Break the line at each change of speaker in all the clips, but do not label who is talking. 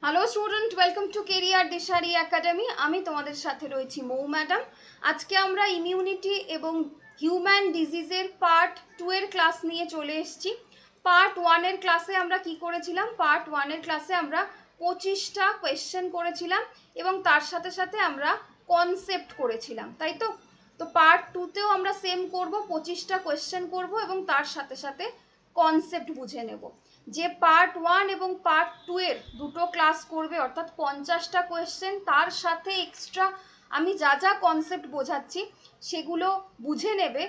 Hello student, welcome to career Dishari academy. আমি তোমাদের সাথে রয়েছি মৌ ম্যাডাম। আজকে আমরা ইমিউনিটি এবং হিউম্যান ডিজিজের পার্ট 2 এর ক্লাস নিয়ে চলে এসেছি। পার্ট 1 এর ক্লাসে আমরা কি করেছিলাম? পার্ট 1 এর ক্লাসে আমরা 25টা কোয়েশ্চেন করেছিলাম এবং তার সাথে সাথে আমরা কনসেপ্ট করেছিলাম, তাই তো? তো পার্ট 2তেও আমরা সেম করব, 25টা কোয়েশ্চেন করব এবং তার সাথে সাথে কনসেপ্ট বুঝে নেব। যে পার্ট 1 এবং পার্ট 2 এর দুটো ক্লাস করবে, অর্থাৎ 50টা কোয়েশ্চেন, তার সাথে এক্সট্রা আমি যা যা কনসেপ্ট বোঝাচ্ছি সেগুলো বুঝে নেবে।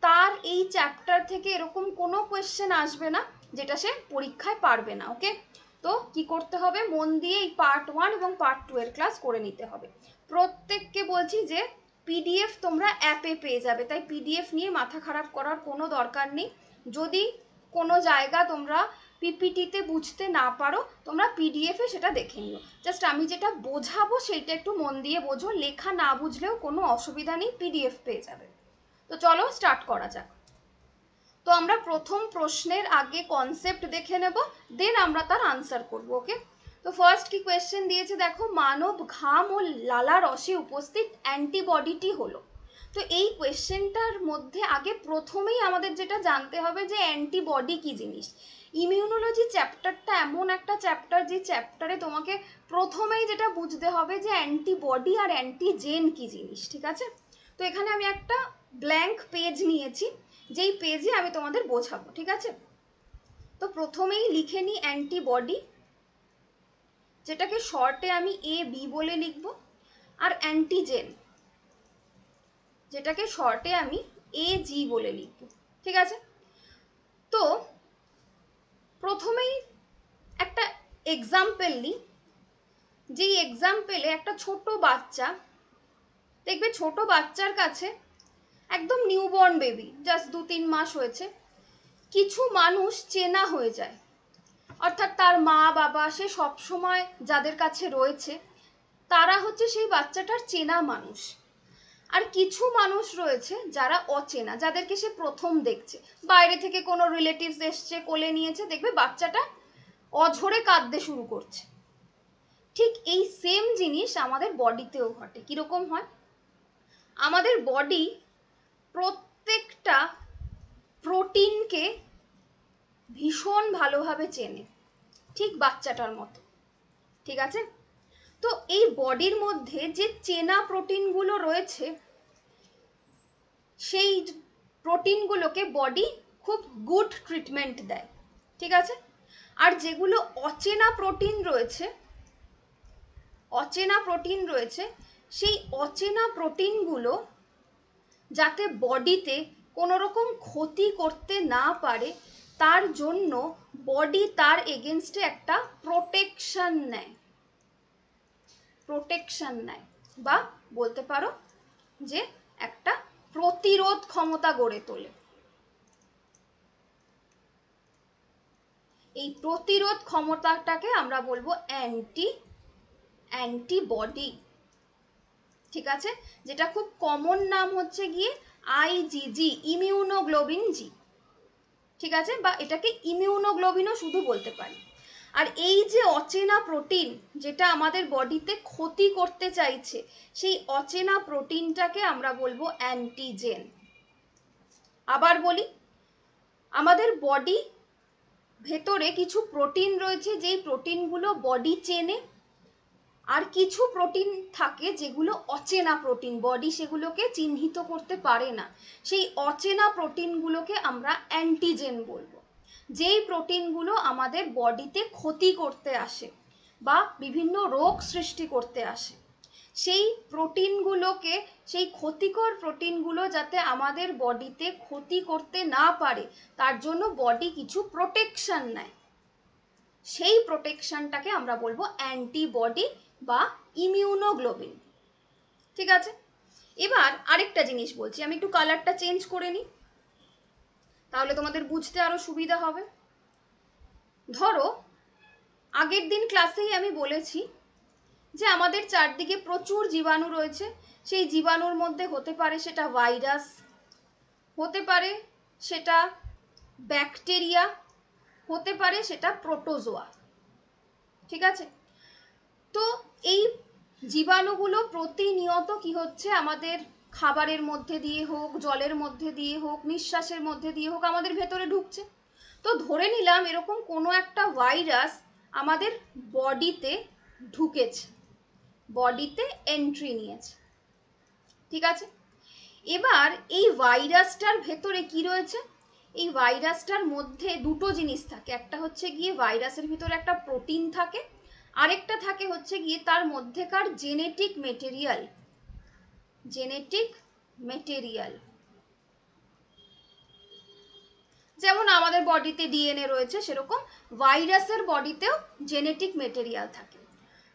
তার এই চ্যাপ্টার থেকে এরকম কোনো কোয়েশ্চেন আসবে না যেটা সে পরীক্ষায় পারবে না। ওকে, তো কি করতে হবে? মন দিয়ে এই পার্ট 1 এবং পার্ট 2 এর ক্লাস করে নিতে হবে। প্রত্যেককে বলছি যে পিডিএফ তোমরা অ্যাপে পেয়ে যাবে, তাই পিডিএফ নিয়ে মাথা খারাপ করার কোনো দরকার নেই। যদি কোনো জায়গা তোমরা পিপিটিতে বুঝতে না পারো, তোমরা পিডিএফে সেটা দেখে নিও। জাস্ট আমি যেটা বোঝাবো সেইটা একটু মন দিয়ে বোঝো, লেখা না বুঝলেও কোনো অসুবিধা নেই, পিডিএফ পেয়ে যাবে। তো চলো স্টার্ট করা যাক। তো আমরা প্রথম প্রশ্নের আগে কনসেপ্ট দেখে নেব, দেন আমরা তার আনসার করব। ওকে, তো ফার্স্ট কি কোয়েশ্চেন দিয়েছে দেখো, মানব ঘাম ও লালা রসে উপস্থিত অ্যান্টিবডিটি হলো। তো এই কোয়েশ্চেনটার মধ্যে আগে প্রথমেই আমাদের যেটা জানতে হবে যে অ্যান্টিবডি কি জিনিস। ইমিউনোলজি চ্যাপ্টারটা এমন একটা চ্যাপ্টার যে চ্যাপ্টারে তোমাকে প্রথমেই যেটা বুঝতে হবে যে অ্যান্টিবডি আর অ্যান্টিজেন কি জিনিস, ঠিক আছে? তো এখানে আমি একটা ব্ল্যাঙ্ক পেজ নিয়েছি, যেই পেজে আমি তোমাদের বোঝাবো, ঠিক আছে? তো প্রথমেই লিখে নিই অ্যান্টিবডি, যেটাকে শর্টে আমি AB বলে লিখব, আর অ্যান্টিজেন, যেটাকে শর্টে আমি AG বলে লিখব, ঠিক আছে? তো প্রথমেই একটা এক্সাম্পল নিই, যেই এক্সাম্পলে একটা ছোট বাচ্চা, দেখবে ছোট বাচ্চার কাছে একদম নিউবর্ন বেবি, জাস্ট 2-3 মাস হয়েছে, কিছু মানুষ চেনা হয়ে যায়, অর্থাৎ তার মা বাবা, সে সবসময় যাদের কাছে রয়েছে তারা হচ্ছে সেই বাচ্চাটার চেনা মানুষ। আর কিছু মানুষ রয়েছে যারা অচেনা, যাদেরকে সে প্রথম দেখছে, বাইরে থেকে কোনো রিলেটিভস এসছে, কোলে নিয়েছে, দেখবে বাচ্চাটা অঝরে কাঁদতে শুরু করছে। ঠিক এই সেম জিনিস আমাদের বডিতেও ঘটে। কীরকম হয়? আমাদের বডি প্রত্যেকটা প্রোটিনকে ভীষণ ভালোভাবে চেনে, ঠিক বাচ্চাটার মতো, ঠিক আছে? তো এই বডির মধ্যে যে চেনা প্রোটিনগুলো রয়েছে, সেই প্রোটিনগুলোকে বডি খুব গুড ট্রিটমেন্ট দেয়, ঠিক আছে? আর যেগুলো অচেনা প্রোটিন রয়েছে, সেই অচেনা প্রোটিনগুলো যাতে বডিতে কোনো রকম ক্ষতি করতে না পারে, তার জন্য বডি তার এগেনস্টে একটা প্রোটেকশন নেয়, বা বলতে পারো যে একটা প্রতিরোধ ক্ষমতা গড়ে তোলে। এই প্রতিরোধ ক্ষমতাটাকে আমরা বলবো অ্যান্টিবডি, ঠিক আছে? যেটা খুব কমন নাম হচ্ছে গিয়ে IgG, ইমিউনোগ্লোবিন জি, ঠিক আছে? বা এটাকে ইমিউনোগ্লোবিনও শুধু বলতে পারি। আর এই যে অচেনা প্রোটিন যেটা আমাদের বডিতে ক্ষতি করতে চাইছে, সেই অচেনা প্রোটিনটাকে আমরা বলবো অ্যান্টিজেন। আবার বলি, আমাদের বডি ভেতরে কিছু প্রোটিন রয়েছে, যেই প্রোটিনগুলো বডি চেনে, আর কিছু প্রোটিন থাকে যেগুলো অচেনা প্রোটিন, বডি সেগুলোকে চিহ্নিত করতে পারে না। সেই অচেনা প্রোটিনগুলোকে আমরা অ্যান্টিজেন বলবো। যেই প্রোটিনগুলো আমাদের বডিতে ক্ষতি করতে আসে বা বিভিন্ন রোগ সৃষ্টি করতে আসে, সেই প্রোটিনগুলোকে, সেই ক্ষতিকর প্রোটিনগুলো যাতে আমাদের বডিতে ক্ষতি করতে না পারে, তার জন্য বডি কিছু প্রোটেকশন নেয়। সেই প্রোটেকশনটাকে আমরা বলবো অ্যান্টিবডি বা ইমিউনোগ্লোবিন, ঠিক আছে? এবার আরেকটা জিনিস বলছি, আমি একটু কালারটা চেঞ্জ করে নিই, তাহলে তোমাদের বুঝতে আরো সুবিধা হবে। ধরো আগের দিন ক্লাসেই আমি বলেছি যে আমাদের চারদিকে প্রচুর জীবাণু রয়েছে, সেই জীবাণুর মধ্যে হতে পারে সেটা ভাইরাস, হতে পারে সেটা ব্যাকটেরিয়া, হতে পারে সেটা প্রোটোজোয়া, ঠিক আছে? তো এই জীবাণুগুলো প্রতিনিয়ত কি হচ্ছে, আমাদের খাবারের মধ্যে দিয়ে হোক, জলের মধ্যে দিয়ে হোক, নিঃশ্বাসের মধ্যে দিয়ে হোক আমাদের ভেতরে ঢুকছে। তো ধরে নিলাম এরকম কোনো একটা ভাইরাস আমাদের বডিতে ঢুকেছে, বডিতে এন্ট্রি নিয়েছে, ঠিক আছে। এবার এই ভাইরাসটার ভেতরে কি রয়েছে, এই ভাইরাসটার মধ্যে দুটো জিনিস থাকে। একটা হচ্ছে গিয়ে ভাইরাসের ভিতরে একটা প্রোটিন থাকে, আরেকটা থাকে হচ্ছে গিয়ে তার মধ্যেকার জেনেটিক মেটেরিয়াল। জেনেটিক মেটেরিয়াল যেমন আমাদের বডিতে ডিএনএ রয়েছে, সেরকম ভাইরাসের বডিতেও জেনেটিক মেটেরিয়াল থাকে।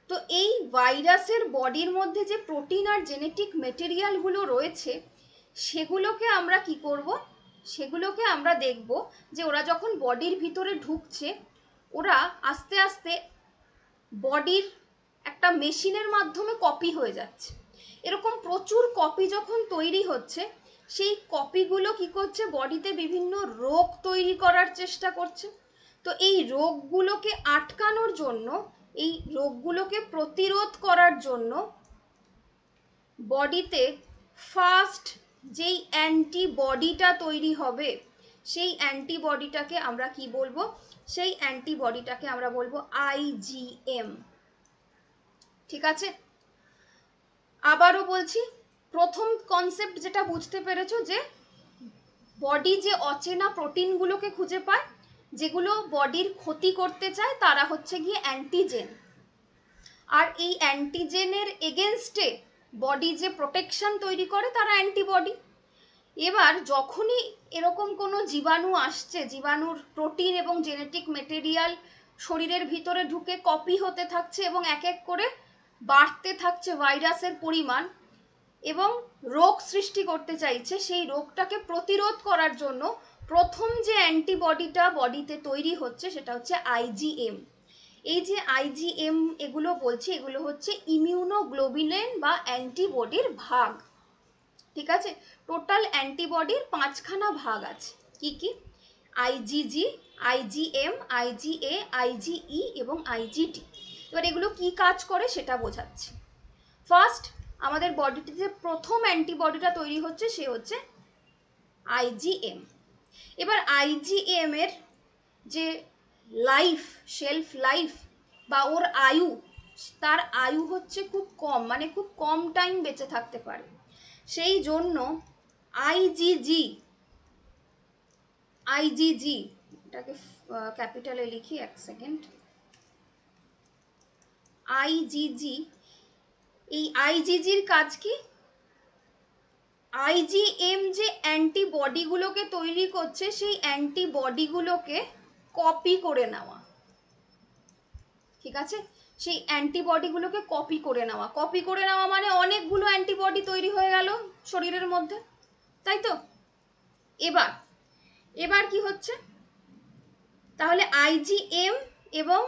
তো এই ভাইরাসের বডির মধ্যে যে প্রোটিন আর জেনেটিক মেটেরিয়ালগুলো রয়েছে, সেগুলোকে আমরা কি করব, সেগুলোকে আমরা দেখব যে ওরা যখন বডির ভিতরে ঢুকছে, ওরা আস্তে আস্তে বডির একটা মেশিনের মাধ্যমে কপি হয়ে যাচ্ছে। এরকম প্রচুর কপি যখন তৈরি হচ্ছে, সেই কপিগুলো কি করছে, বডিতে বিভিন্ন রোগ তৈরি করার চেষ্টা করছে। তো এই রোগগুলোকে আটকানোর জন্য, এই রোগগুলোকে প্রতিরোধ করার জন্য বডিতে ফার্স্ট যেই অ্যান্টিবডিটা তৈরি হবে, সেই অ্যান্টিবডিটাকে আমরা কি বলবো, সেই অ্যান্টিবডিটাকে আমরা বলবো আইজিএম, ঠিক আছে। আবারও বলছি, প্রথম কনসেপ্ট যেটা বুঝতে পেরেছো, যে বডি যে অচেনা প্রোটিনগুলোকে খুঁজে পায়, যেগুলো বডির ক্ষতি করতে চায়, তারা হচ্ছে গিয়ে অ্যান্টিজেন। আর এই অ্যান্টিজেনের এগেনস্টে বডি যে প্রোটেকশন তৈরি করে, তারা অ্যান্টিবডি। এবার যখনই এরকম কোনো জীবাণু আসছে, জীবাণুর প্রোটিন এবং জেনেটিক মেটেরিয়াল শরীরের ভিতরে ঢুকে কপি হতে থাকছে এবং এক এক করে বাড়তে থাকছে ভাইরাসের পরিমাণ, এবং রোগ সৃষ্টি করতে চাইছে, সেই রোগটাকে প্রতিরোধ করার জন্য প্রথম যে অ্যান্টিবডিটা বডিতে তৈরি হচ্ছে, সেটা হচ্ছে আইজিএম। এই যে আইজিএম এগুলো বলছি, এগুলো হচ্ছে ইমিউনোগ্লোবিলিন বা অ্যান্টিবডির ভাগ, ঠিক আছে। টোটাল অ্যান্টিবডির 5খানা ভাগ আছে। কি কি? আইজিজি, আইজিএম, আইজিএ, আইজিই এবং আইজিটি। এবার এগুলো কি কাজ করে সেটা বোঝাচ্ছি। ফার্স্ট, আমাদের বডিতে যে প্রথম অ্যান্টিবডিটা তৈরি হচ্ছে, সে হচ্ছে আইজিএম। এবার আইজিএম এর যে লাইফ, শেলফ লাইফ বা ওর আয়ু, তার আয়ু হচ্ছে খুব কম, মানে খুব কম টাইম বেঁচে থাকতে পারে। সেই জন্য আইজিজি, আইজিজি এটাকে ক্যাপিটালে লিখি, এক সেকেন্ড। আইজিজি, এই আইজিজির কাজ কি? আইজিএম যে অ্যান্টিবডিগুলোকে তৈরি করছে, সেই অ্যান্টিবডিগুলোকে কপি করে নেওয়া, ঠিক আছে। সেই অ্যান্টিবডিগুলোকে কপি করে নেওয়া, কপি করে নেওয়া মানে অনেকগুলো অ্যান্টিবডি তৈরি হয়ে গেল শরীরের মধ্যে, তাই তো। এবার এবার কি হচ্ছে, তাহলে আইজিএম এবং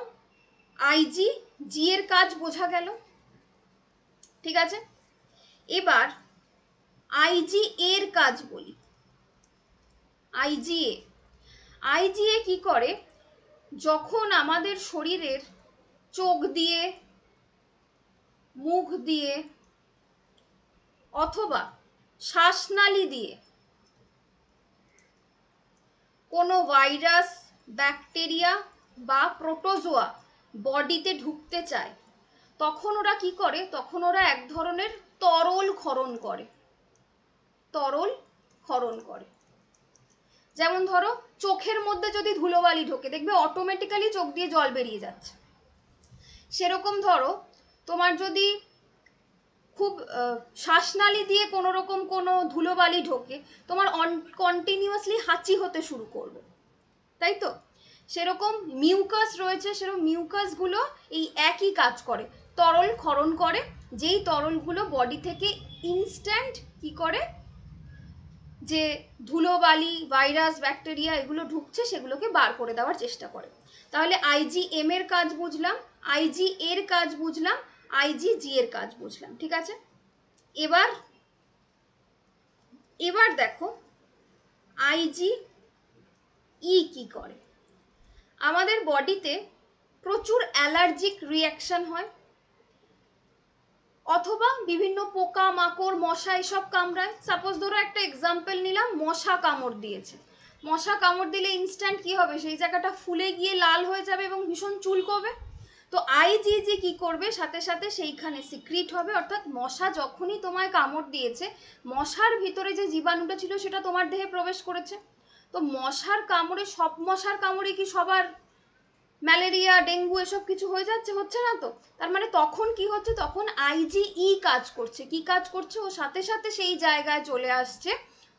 আইজিজি এর কাজ বোঝা গেল, ঠিক আছে। এবার আইজি এর কাজ বলি। আইজিএ, আইজিএ কি করে, যখন আমাদের শরীরের চোখ দিয়ে, মুখ দিয়ে অথবা শ্বাসনালী দিয়ে কোনো ভাইরাস, ব্যাকটেরিয়া বা প্রোটোজোয়া বডিতে ঢুকতে চায়, তখন ওরা কি করে, তখন ওরা এক ধরনের তরল ক্ষরণ করে, তরল ক্ষরণ করে। যেমন ধরো চোখের মধ্যে যদি ধুলোবালি ঢোকে, দেখবে অটোমেটিক্যালি চোখ দিয়ে জল বেরিয়ে যাচ্ছে। সেরকম ধরো তোমার যদি খুব শ্বাসনালী দিয়ে কোনো রকম কোনো ধুলোবালি ঢোকে, তোমার কন্টিনিউয়াসলি হাঁচি হতে শুরু করবে, তাই তো। সেরকম মিউকাস রয়েছে, সেরকম মিউকাসগুলো এই একই কাজ করে, তরল ক্ষরণ করে। যেই তরলগুলো বডি থেকে ইনস্ট্যান্ট কি করে, যে ধুলোবালি, ভাইরাস, ব্যাকটেরিয়া এগুলো ঢুকছে, সেগুলোকে বার করে দেওয়ার চেষ্টা করে। তাহলে আইজিএম এর কাজ বুঝলাম, আইজি এর কাজ বুঝলাম, আইজিজি এর কাজ বুঝলাম, ঠিক আছে। এবার এবার দেখো আইজি ই কি করে। আমাদের বডিতে প্রচুর অ্যালার্জিক রিয়াকশন হয়, অথবা বিভিন্ন পোকা মাকড় মশা এসব কামড়ায়। সাপোজ ধরো একটা এক্সাম্পল নিলাম, মশা কামড় দিয়েছে, মশা কামড় দিলে ইনস্ট্যান্ট কি হবে, সেই জায়গাটা ফুলে গিয়ে লাল হয়ে যাবে এবং ভীষণ চুলকবে। তো আইজিজি কি করবে, সাথে সাথে সেইখানে সিক্রিট হবে, অর্থাৎ মশা যখনই তোমায় কামড় দিয়েছে মশার ভিতরে যে জীবাণুটা ছিল সেটা তোমার দেহে প্রবেশ করেছে। তো মশার কামড়ে, সব মশার কামড়ে কি সবার ম্যালেরিয়া ডেঙ্গু এসব কিছু হয়ে যাচ্ছে? হচ্ছে না তো। তার মানে তখন কি হচ্ছে, তখন আইজিই কাজ করছে। কি কাজ করছে, ও সাথে সাথে সেই জায়গায় চলে আসছে,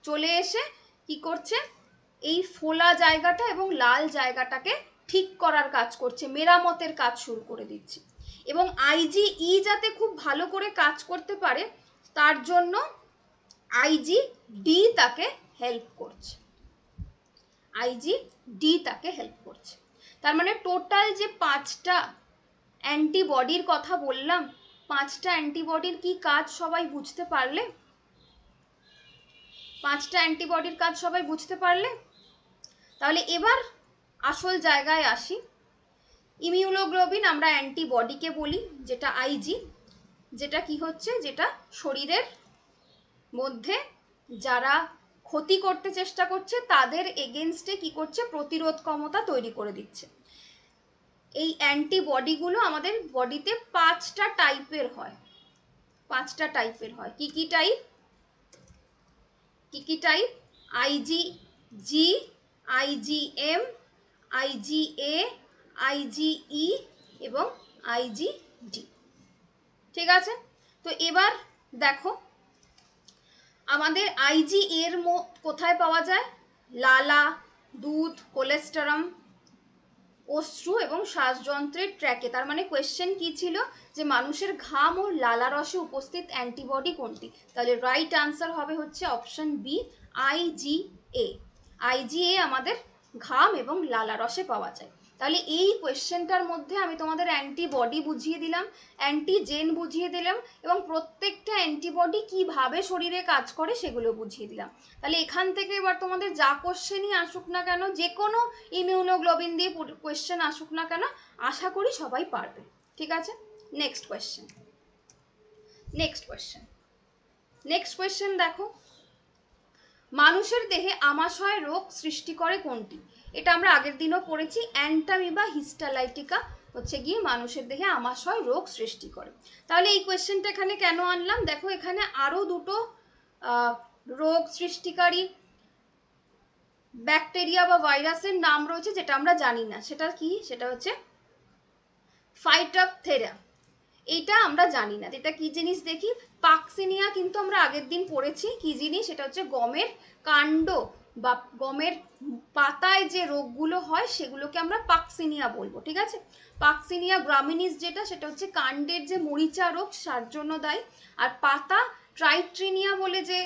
চলে এসে কি করছে, এই ফোলা জায়গাটা এবং লাল জায়গাটাকে ঠিক করার কাজ করছে, মেরামতের কাজ শুরু করে দিচ্ছে। এবং আইজিই যাতে খুব ভালো করে কাজ করতে পারে তার জন্য আইজিডি তাকে হেল্প করছে, আইজিডি তাকে হেল্প করছে। তার মানে টোটাল যে 5টা অ্যান্টিবডির কথা বললাম, 5টা অ্যান্টিবডির কি কাজ সবাই বুঝতে পারলে? 5টা অ্যান্টিবডির কাজ সবাই বুঝতে পারলে? তাহলে এবার আসল জায়গায় আসি। ইমিউনোগ্লোবিন আমরা অ্যান্টিবডিকে বলি, যেটা আইজি, যেটা কি হচ্ছে, যেটা শরীরের মধ্যে যারা ক্ষতি করতে চেষ্টা করছে তাদের এগেনস্টে কি করছে, প্রতিরোধ ক্ষমতা তৈরি করে দিচ্ছে। এই অ্যান্টিবডিগুলো আমাদের বডিতে 5টা টাইপের হয়, 5টা টাইপের হয়। কি কি টাইপ? কি কি type? IgG, IgM, IGA, IgE এবং আইজিডি। ঠিক আছে, তো এবার দেখো আমাদের আইজি এর কোথায় পাওয়া যায়? লালা, দুধ, কোলেস্টেরম, অশ্রু এবং শ্বাসযন্ত্রের ট্র্যাকে। তার মানে কোয়েশ্চেন কি ছিল, যে মানুষের ঘাম ও লালারসে উপস্থিত অ্যান্টিবডি কোনটি? তাহলে রাইট আনসার হবে হচ্ছে অপশন বি, আইজিএ। আইজিএ আমাদের ঘাম এবং লালারসে পাওয়া যায়। তাহলে এই কোয়েশ্চেনটার মধ্যে আমি তোমাদের অ্যান্টিবডি বুঝিয়ে দিলাম, অ্যান্টিজেন বুঝিয়ে দিলাম এবং প্রত্যেকটা অ্যান্টিবডি কিভাবে শরীরে কাজ করে সেগুলো বুঝিয়ে দিলাম। তাহলে এখান থেকে এবার তোমাদের যা কোশ্চেনই আসুক না কেন, যে কোনো ইমিউনোগ্লোবিন দিয়ে কোয়েশ্চেন আসুক না কেন, আশা করি সবাই পারবে। ঠিক আছে, next question. Next question, next question দেখো, মানুষের দেহে আমাশয় রোগ সৃষ্টি করে কোনটি? এটা আমরা আগের দিনও পড়েছি, অ্যান্টামিবা হিস্টালাইটিকা হচ্ছে গিয়ে মানুষের দেহে আমাশয় রোগ সৃষ্টি করে। তাহলে এই কোয়েশ্চেনটা এখানে কেন আনলাম, দেখো এখানে আরো দুটো রোগ সৃষ্টিকারী ব্যাকটেরিয়া বা ভাইরাসের নাম রয়েছে যেটা আমরা জানি না। সেটা কি? সেটা হচ্ছে ফাইটোপথেরা। এইটা আমরা জানি না, এটা কি জিনিস দেখি। পাকসিনিয়া কিন্তু আমরা আগের দিন পড়েছি, কি জিনিস, এটা হচ্ছে গমের কাণ্ড বা গমের পাতায় যে রোগগুলো হয় সেগুলোকে আমরা পাকসিনিয়া বলবো। ঠিক আছে, পাকসিনিয়া গ্রামিনিস যেটা, সেটা হচ্ছে কাণ্ডের যে মরিচা রোগ তার জন্য দায়ী। আর পাতা ট্রাইট্রিনিয়া বলে যে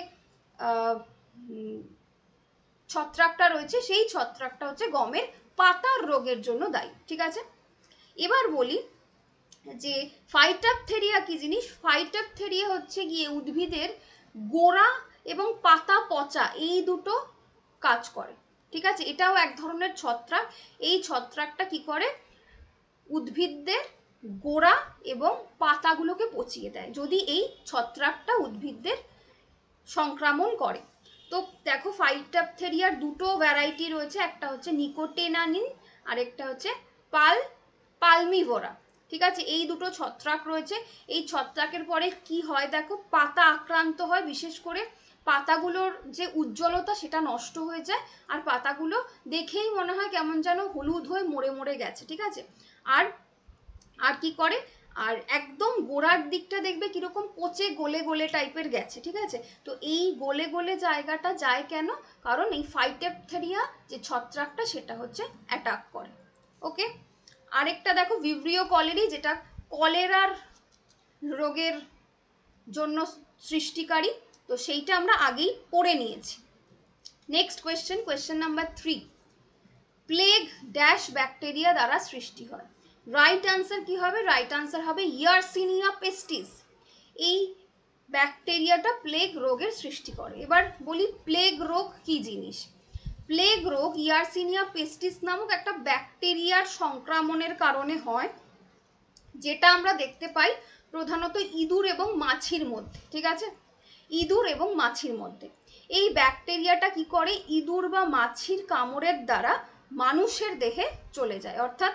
ছত্রাকটা রয়েছে, সেই ছত্রাকটা হচ্ছে গমের পাতার রোগের জন্য দায়ী। ঠিক আছে, এবার বলি যে ফাইটোপথেরিয়া কি জিনিস। ফাইটোপথেরিয়া হচ্ছে গিয়ে উদ্ভিদের গোড়া এবং পাতা পচা এই দুটো কাজ করে। ঠিক আছে, এটাও এক ধরনের ছত্রাক। এই ছত্রাকটা কি করে, উদ্ভিদদের গোড়া এবং পাতাগুলোকে পচিয়ে দেয় যদি এই ছত্রাকটা উদ্ভিদদের সংক্রমণ করে। তো দেখো ফাইটোপথেরিয়ার দুটো ভ্যারাইটি রয়েছে, একটা হচ্ছে নিকোটিনানিন আর একটা হচ্ছে পালমিভোরা। ঠিক আছে, এই দুটো ছত্রাক রয়েছে। এই ছত্রাকের পরে কি হয় দেখো, পাতা আক্রান্ত হয়, বিশেষ করে পাতাগুলোর যে উজ্জ্বলতা সেটা নষ্ট হয়ে যায়, আর পাতাগুলো দেখেই মনে হয় কেমন যেন হলুদ হয়ে মরে মরে গেছে। ঠিক আছে, আর আর কি করে, আর একদম গোড়ার দিকটা দেখবে কিরকম পচে গলে গলে টাইপের গেছে। ঠিক আছে, তো এই গলে গলে জায়গাটা যায় কেন, কারণ এই ফাইটোপথেরিয়া যে ছত্রাকটা সেটা হচ্ছে অ্যাটাক করে। ওকে, আরেকটা দেখো ভিব্রিও কলেরি, যেটা কলেরার রোগের জন্য সৃষ্টিকারী, তো সেইটা আমরা আগেই পড়ে নিয়েছি। Next question, question number 3, plague dash bacteria দ্বারা সৃষ্টি হয়। রাইট আনসার কি হবে? রাইট আনসার হবে ইয়ারসিনিয়া পেস্টিস। এই ব্যাকটেরিয়াটা প্লেগ রোগের সৃষ্টি করে। এবার বলি প্লেগ রোগ কি জিনিস। প্লেগ রোগ ইয়ারসিনিয়া পেস্টিস নামক একটা ব্যাকটেরিয়ার সংক্রমণের কারণে হয়। যেটা আমরা দেখতে পাই প্রধানত ইঁদুর এবং মাছির মধ্যে, ঠিক আছে, ইঁদুর এবং মাছির মধ্যে। এই ব্যাকটেরিয়াটা কি করে, ইঁদুর বা মাছির কামড়ের দ্বারা মানুষের দেহে চলে যায়। অর্থাৎ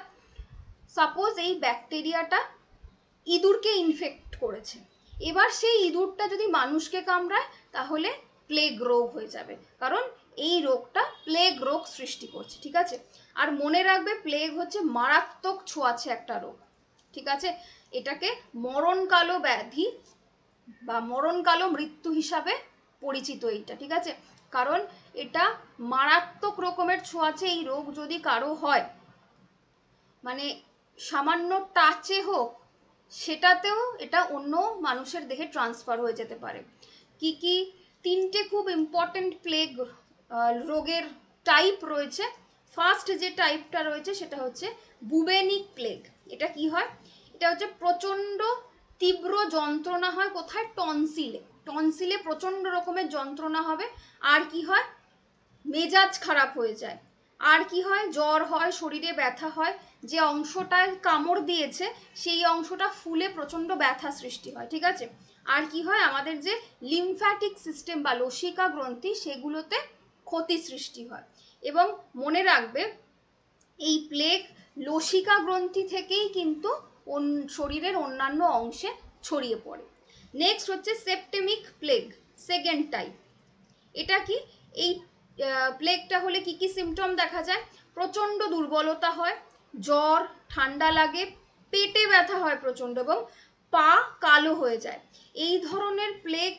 সাপোজ এই ব্যাকটেরিয়াটা ইঁদুরকে ইনফেক্ট করেছে, এবার সেই ইঁদুরটা যদি মানুষকে কামড়ায় তাহলে প্লেগ রোগ হয়ে যাবে, কারণ এই রোগটা প্লেগ রোগ সৃষ্টি করছে, ঠিক আছে। আর মনে রাখবে প্লেগ হচ্ছে মারাত্মক ছোঁয়াচে একটা রোগ, ঠিক আছে। এটাকে মরণকালো ব্যাধি বা মরণকালো মৃত্যু হিসাবে পরিচিত এইটা, ঠিক আছে। কারণ এটা মারাত্মক রকমের ছোঁয়াচে এই রোগ যদি কারো হয়, মানে সামান্য টাচে হোক, সেটাতেও এটা অন্য মানুষের দেহে ট্রান্সফার হয়ে যেতে পারে। কি কি তিনটে খুব ইম্পর্টেন্ট প্লেগ রোগের টাইপ রয়েছে। ফার্স্ট যে টাইপটা রয়েছে সেটা হচ্ছে বুবেনিক প্লেগ। এটা কি হয়, এটা হচ্ছে প্রচণ্ড তীব্র যন্ত্রণা হয় কোথায়, টনসিলে, টনসিলে প্রচণ্ড রকমের যন্ত্রণা হবে। আর কি হয়, মেজাজ খারাপ হয়ে যায়। আর কি হয়, জ্বর হয়, শরীরে ব্যথা হয়, যে অংশটায় কামড় দিয়েছে সেই অংশটা ফুলে প্রচণ্ড ব্যথা সৃষ্টি হয়, ঠিক আছে। আর কি হয়, আমাদের যে লিমফ্যাটিক সিস্টেম বা লসিকা গ্রন্থি সেগুলোতে ক্ষতি সৃষ্টি হয়। এবং মনে রাখবে এই প্লেগ লসিকা গ্রন্থি থেকেই কিন্তু শরীরের অন্যান্য অংশে ছড়িয়ে পড়ে। নেক্সট হচ্ছে সেপ্টেমিক প্লেগ, সেকেন্ড টাইপ। এটা কি, এই প্লেগটা হলে কি কি সিমটম দেখা যায়, প্রচণ্ড দুর্বলতা হয়, জ্বর, ঠান্ডা লাগে, পেটে ব্যথা হয় প্রচণ্ড, এবং পা কালো হয়ে যায়। এই ধরনের প্লেগ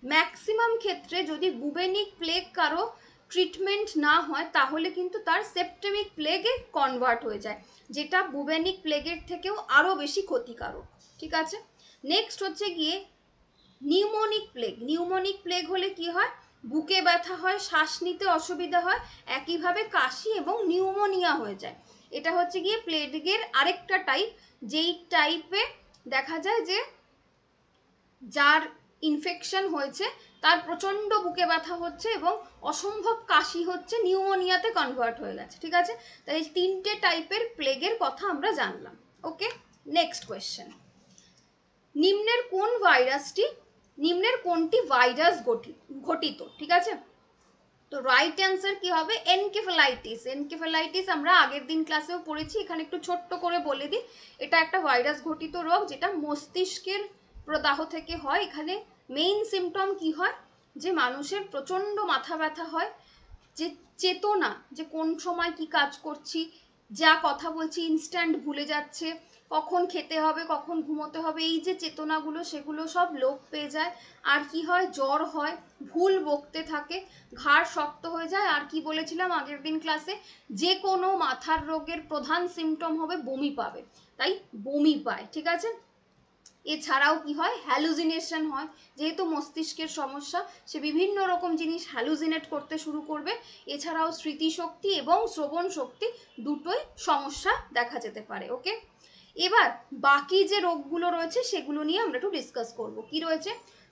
ম্যাক্সিমাম ক্ষেত্রে যদি বুবেনিক প্লেগ কারো ট্রিটমেন্ট না হয় তাহলে কিন্তু তার সেপ্টেমিক প্লেগে কনভার্ট হয়ে যায়, যেটা বুবেনিক প্লেগের থেকেও আরও বেশি ক্ষতিকারক, ঠিক আছে। নেক্সট হচ্ছে গিয়ে নিউমোনিক প্লেগ। নিউমোনিক প্লেগ হলে কি হয়, বুকে ব্যথা হয়, শ্বাস নিতে অসুবিধা হয়, একইভাবে কাশি এবং নিউমোনিয়া হয়ে যায়। এটা হচ্ছে গিয়ে প্লেগের আরেকটা টাইপ, যেই টাইপে দেখা যায় যে যার ইনফেকশন হয়েছে তার প্রচণ্ড বুকে ব্যথা হচ্ছে এবং অসম্ভব কাশি হচ্ছে, নিউমোনিয়াতে কনভার্ট হয়ে গেছে, ঠিক আছে। তাই তিনটে টাইপের প্লেগের কথা আমরা জানলাম। ওকে, নেক্সট কোয়েশ্চেন, নিম্নের কোন ভাইরাসটি, নিম্নের কোনটি ভাইরাস ঘটিত, ঠিক আছে। তো রাইট অ্যান্সার কি হবে, এনকেফেলাইটিস। এনকেফেলাইটিস আমরা আগের দিন ক্লাসেও পড়েছি, এখানে একটু ছোট্ট করে বলে দিই। এটা একটা ভাইরাস ঘটিত রোগ যেটা মস্তিষ্কের প্রদাহ থেকে হয়। এখানে মেইন সিমটম কি হয়, যে মানুষের প্রচণ্ড মাথা ব্যথা হয়, যে চেতনা, যে কোন সময় কি কাজ করছি, যা কথা বলছি ইনস্ট্যান্ট ভুলে যাচ্ছে, কখন খেতে হবে, কখন ঘুমোতে হবে, এই যে চেতনাগুলো সেগুলো সব লোপ পেয়ে যায়। আর কি হয়, জ্বর হয়, ভুল বকতে থাকে, ঘাড় শক্ত হয়ে যায়। আর কি বলেছিলাম আগের দিন ক্লাসে, যে কোনো মাথার রোগের প্রধান সিমটম হবে বমি পাবে, তাই বমি পায়, ঠিক আছে। এছাড়াও কি হয়, হ্যালুজিনেশন হয়, যেহেতু মস্তিষ্কের সমস্যা সে বিভিন্ন রকম জিনিস হ্যালুজিনেট করতে শুরু করবে। এছাড়াও স্মৃতিশক্তি এবং শ্রবণ শক্তি দুটোই সমস্যা দেখা যেতে পারে। ওকে, এবার বাকি যে রোগগুলো রয়েছে সেগুলো নিয়ে আমরা একটু ডিসকাস করব। কি রয়েছে,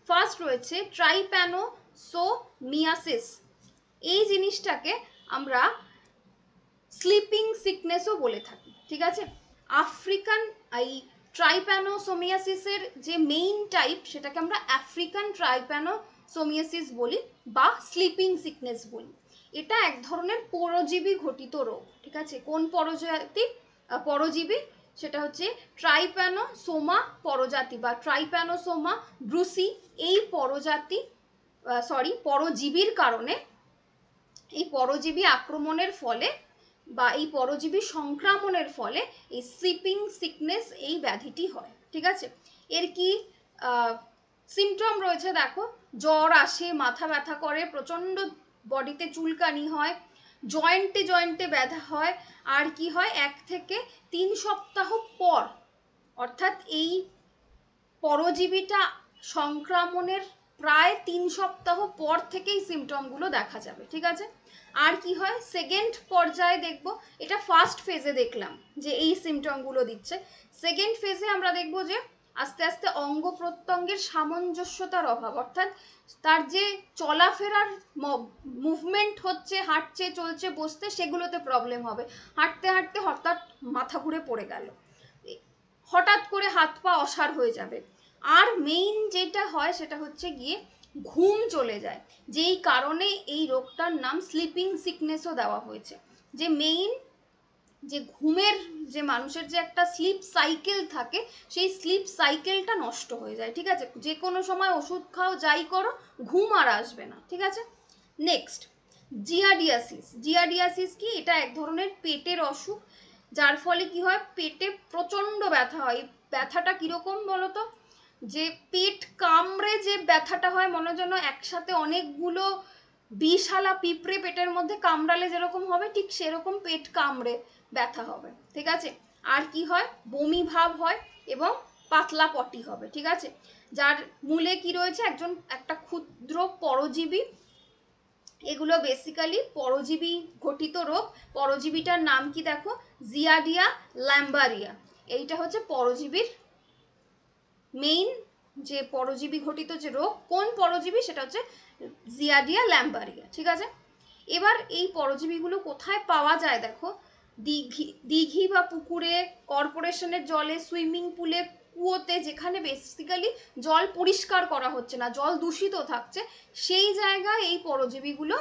ফার্স্ট রয়েছে ট্রাইপ্যানোসোমিয়াসিস। এই জিনিসটাকে আমরা স্লিপিং সিকনেসও বলে থাকি, ঠিক আছে। আফ্রিকান এই ট্রাইপ্যানোসোমিয়াসিসের যে মেইন টাইপ সেটাকে আমরা আফ্রিকান ট্রাইপ্যানোসোমিয়াসিস বলি বা স্লিপিং সিকনেস বলি। এটা এক ধরনের পরজীবী ঘটিত রোগ, ঠিক আছে। কোন পরজীবী, সেটা হচ্ছে ট্রাইপ্যানোসোমা পরজাতি বা ট্রাইপ্যানোসোমা ব্রুসি। এই পরজীবীর কারণে, এই পরজীবী আক্রমণের ফলে বা এই পরজীবী সংক্রমণের ফলে এই স্লিপিং সিকনেস এই ব্যাধিটি হয়, ঠিক আছে। এর কি সিমটম রয়েছে দেখো, জ্বর আসে, মাথা ব্যথা করে, প্রচণ্ড বডিতে চুলকানি হয়, জয়েন্টে জয়েন্টে ব্যথা হয়। আর কি হয়, 1 থেকে 3 সপ্তাহ পর, অর্থাৎ এই পরজীবীটা সংক্রমণের প্রায় 3 সপ্তাহ পর থেকেই সিমটমগুলো দেখা যাবে, ঠিক আছে। আর কি হয়, সেকেন্ড পর্যায়ে দেখব, এটা ফার্স্ট ফেজে দেখলাম যে এই সিমটমগুলো দিচ্ছে। সেকেন্ড ফেজে আমরা দেখব যে আস্তে আস্তে অঙ্গ প্রত্যঙ্গের সামঞ্জস্যতার অভাব, অর্থাৎ তার যে চলাফেরার মুভমেন্ট হচ্ছে, হাঁটছে, চলছে, বসতে, সেগুলোতে প্রবলেম হবে। হাঁটতে হাঁটতে হঠাৎ মাথা ঘুরে পড়ে গেল, হঠাৎ করে হাত পা অসাড় হয়ে যাবে। আর মেইন যেটা হয় সেটা হচ্ছে গিয়ে ঘুম চলে যায়, যেই কারণে এই রোগটার নাম স্লিপিং সিকনেসও দেওয়া হয়েছে। যে মেইন যে ঘুমের যে মানুষের যে একটা স্লিপ সাইকেল থাকে, সেই স্লিপ সাইকেলটা নষ্ট হয়ে যায়। ঠিক আছে, যে কোনো সময় ওষুধ খাও যাই করো, ঘুম আর আসবে না। ঠিক আছে, নেক্সট জিয়াডিয়াসিস। জিয়াডিয়াসিস কি? এটা এক ধরনের পেটের অসুখ, যার ফলে কি হয়, পেটে প্রচন্ড ব্যথা হয়। ব্যথাটা কিরকম বলতো, যে পেট কামড়ে যে ব্যথাটা হয়, মনে যেন একসাথে অনেকগুলো বিষালা পিঁপড়ে পেটের মধ্যে কামড়ালে যেরকম হবে, ঠিক সেরকম পেট কামড়ে ব্যথা হবে। ঠিক আছে, আর কি হয়, বমি ভাব হয় এবং পাতলা পটি হবে। ঠিক আছে, যার মূলে কি রয়েছে, একটা ক্ষুদ্র পরজীবী। এগুলো বেসিক্যালি পরজীবী ঘটিত রোগ। পরজীবীটার নাম কি দেখো, জিয়ার্ডিয়া ল্যাম্বারিয়া। এইটা হচ্ছে পরজীবীর মেইন যে পরজীবী ঘটিত যে রোগ। কোন পরজীবী? সেটা হচ্ছে জিয়ার্ডিয়া ল্যাম্বারিয়া। ঠিক আছে, এবার এই পরজীবীগুলো কোথায় পাওয়া যায় দেখো, দিঘি বা পুকুরে, কর্পোরেশনের জলে, সুইমিং পুলে, কুয়োতে, যেখানে বেসিক্যালি জল পরিষ্কার করা হচ্ছে না, জল দূষিত থাকছে, সেই জায়গায় এই পরজীবীগুলো